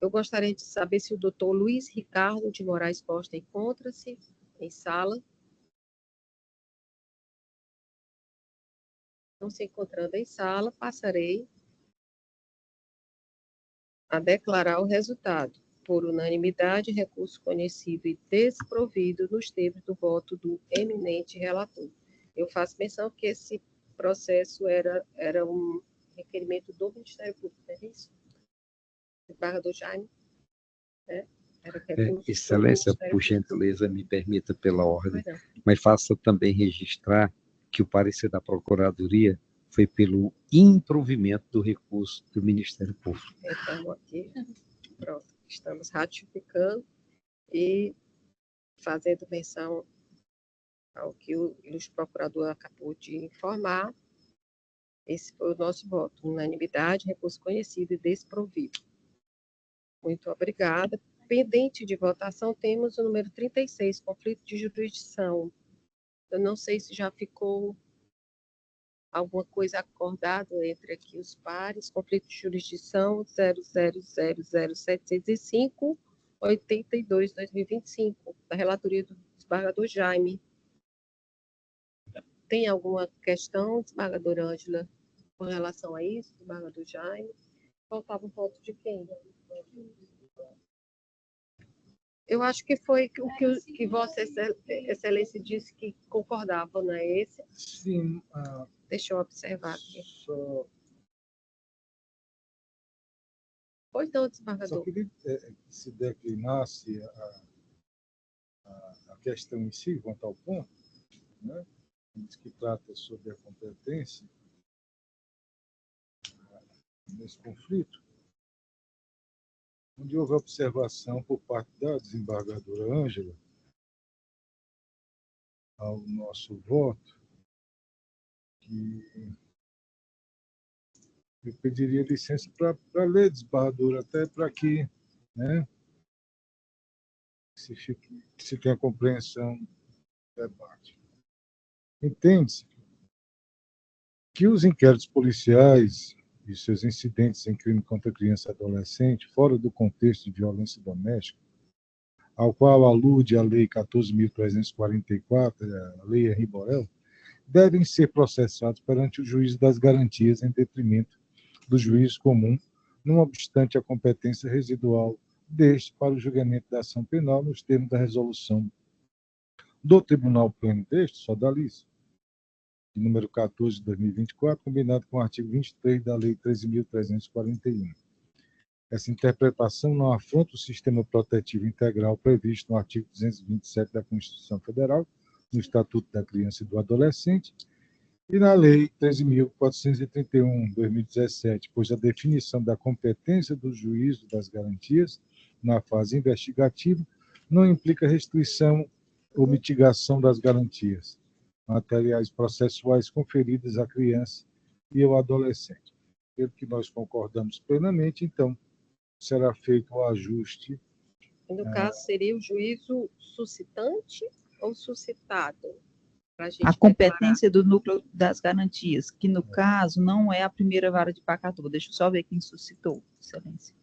Eu gostaria de saber se o doutor Luiz Ricardo de Moraes Costa encontra-se em sala. Não se encontrando em sala, passarei a declarar o resultado. Por unanimidade, recurso conhecido e desprovido nos termos do voto do eminente relator. Eu faço menção que esse processo era um requerimento do Ministério Público, não é isso? Desembargador Jaime? Excelência, por gentileza, me permita pela ordem, mas faça também registrar que o parecer da Procuradoria foi pelo improvimento do recurso do Ministério Público. Então, aqui, pronto, estamos ratificando e fazendo menção ao que o ilustre procurador acabou de informar. Esse foi o nosso voto, unanimidade, recurso conhecido e desprovido. Muito obrigada. Pendente de votação, temos o número 36, conflito de jurisdição. Eu não sei se já ficou alguma coisa acordada entre aqui os pares. Conflito de jurisdição 00007582-2025, da relatoria do desembargador Jaime. Tem alguma questão, desembargadora Ângela, com relação a isso, desembargador Jaime? Faltava o voto de quem? Eu acho que foi que Vossa Excelência disse que concordava, não é esse? Sim, Deixa eu observar aqui. só, Pois não, só desembargador. queria que se declinasse a questão em si, quanto ao ponto, né, que trata sobre a competência nesse conflito, onde houve observação por parte da desembargadora Ângela ao nosso voto, que eu pediria licença para ler, desembargadora, até para que, né, se tenha compreensão do debate. Entende-se que os inquéritos policiais e seus incidentes em crime contra criança e adolescente, fora do contexto de violência doméstica, ao qual alude a Lei 14.344, a Lei Henri Borel, devem ser processados perante o juízo das garantias em detrimento do juízo comum, não obstante a competência residual deste para o julgamento da ação penal nos termos da resolução do Tribunal Pleno deste, sodalice, de número 14 de 2024, combinado com o artigo 23 da Lei 13.341. Essa interpretação não afronta o sistema protetivo integral previsto no artigo 227 da Constituição Federal, no Estatuto da Criança e do Adolescente, e na Lei 13.431, 2017, pois a definição da competência do juízo das garantias na fase investigativa não implica restrição ou mitigação das garantias materiais processuais conferidas à criança e ao adolescente. Pelo que nós concordamos plenamente, então, será feito o ajuste. No caso, seria o juízo suscitante ou suscitado? A competência do núcleo das garantias, que no caso não é a primeira vara de Pacatuba. Deixa eu só ver quem suscitou, Excelência.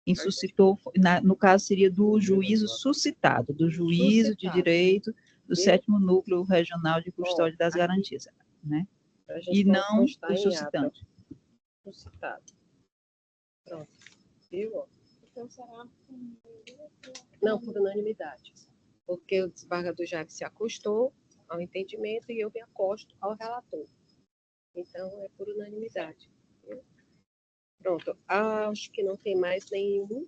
Quem suscitou, no caso, seria do juízo suscitado, do juízo de direito do 7º Núcleo Regional de Custódia das Garantias, né? E não do suscitante. Suscitado. Pronto. Viu? Então será? Não, por unanimidade. Porque o desembargador Jacques se acostou ao entendimento e eu me acosto ao relator. Então, é por unanimidade. Pronto. Acho que não tem mais nenhum.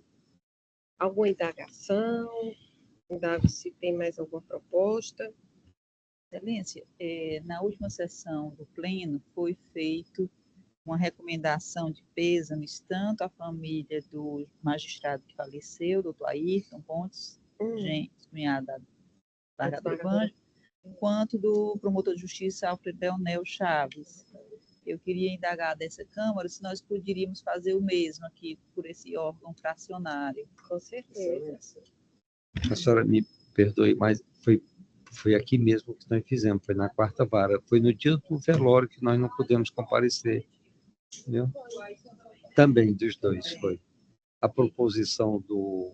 Alguma indagação? Indago se tem mais alguma proposta. Excelência, na última sessão do Pleno foi feito uma recomendação de pêsames tanto à família do magistrado que faleceu, doutor Ayrton Pontes, cunhado da desembargadora Ângela, quanto do promotor de justiça Alfredo Leonel Chaves. Eu queria indagar dessa Câmara se nós poderíamos fazer o mesmo aqui por esse órgão fracionário. Com certeza. A senhora me perdoe, mas foi aqui mesmo que nós fizemos, foi na 4ª vara. Foi no dia do velório que nós não pudemos comparecer. Entendeu? Também dos dois foi. A proposição do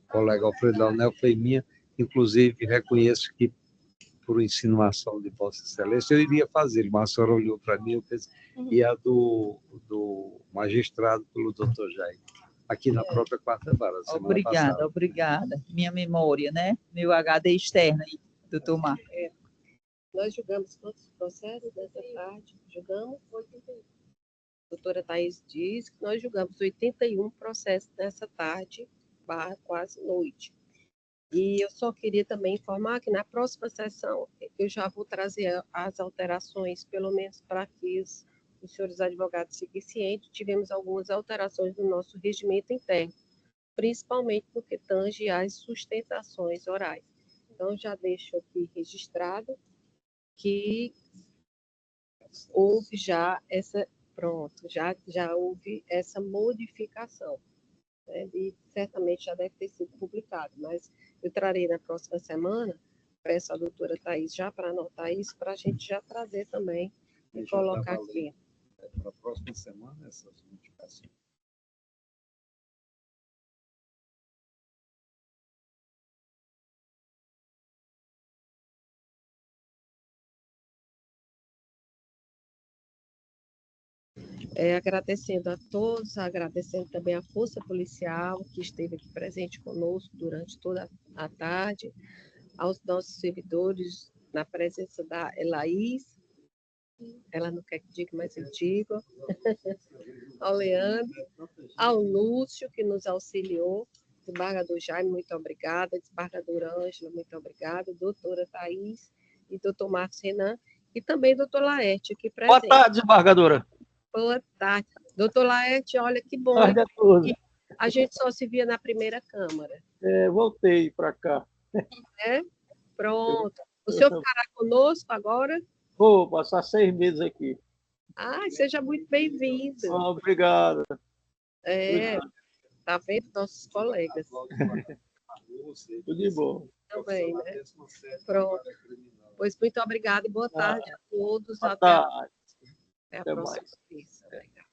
colega Alfredo Leonel foi minha, inclusive reconheço que, por insinuação de Vossa Excelência, eu iria fazer, mas a senhora olhou para mim, eu pensei, e a do magistrado pelo doutor Jair, aqui na própria 4ª vara. Obrigada. Minha memória, né? Meu HD externo aí, doutor Marcos. Nós julgamos quantos processos dessa tarde? Julgamos 81. A doutora Thaís diz que nós julgamos 81 processos nessa tarde, quase noite. E eu só queria também informar que na próxima sessão eu já vou trazer as alterações, pelo menos para que os senhores advogados fiquem cientes. Tivemos algumas alterações no nosso regimento interno, principalmente no que tange às sustentações orais. Então, já deixo aqui registrado que houve já essa, já houve essa modificação, né, e certamente já deve ter sido publicado, mas eu trarei na próxima semana, peço à doutora Thaís já para anotar isso, para a gente já trazer também e colocar aqui. Para a próxima semana, essas modificações. Agradecendo a todos, agradecendo também a Força Policial, que esteve aqui presente conosco durante toda a tarde, aos nossos servidores, na presença da Elaís, ela não quer que diga, mas eu digo, ao Leandro, ao Lúcio, que nos auxiliou, desembargador Jaime, muito obrigada, desembargadora Ângela, muito obrigada, doutora Thais e doutor Marcos Renan, e também doutor Laerte, aqui presente. Boa tarde, desembargadora. Boa tarde. Doutor Laerte, olha que bom, Tarde a todos. a gente só se via na primeira Câmara. Voltei para cá. Pronto. O senhor ficará conosco agora? Vou passar 6 meses aqui. Seja muito bem-vindo. Obrigado. Tá vendo nossos colegas? Tudo de bom. Também, né? Pronto. Pois muito obrigada e boa tarde a todos. Boa Até tarde. a Até próxima mais. vez. Obrigada.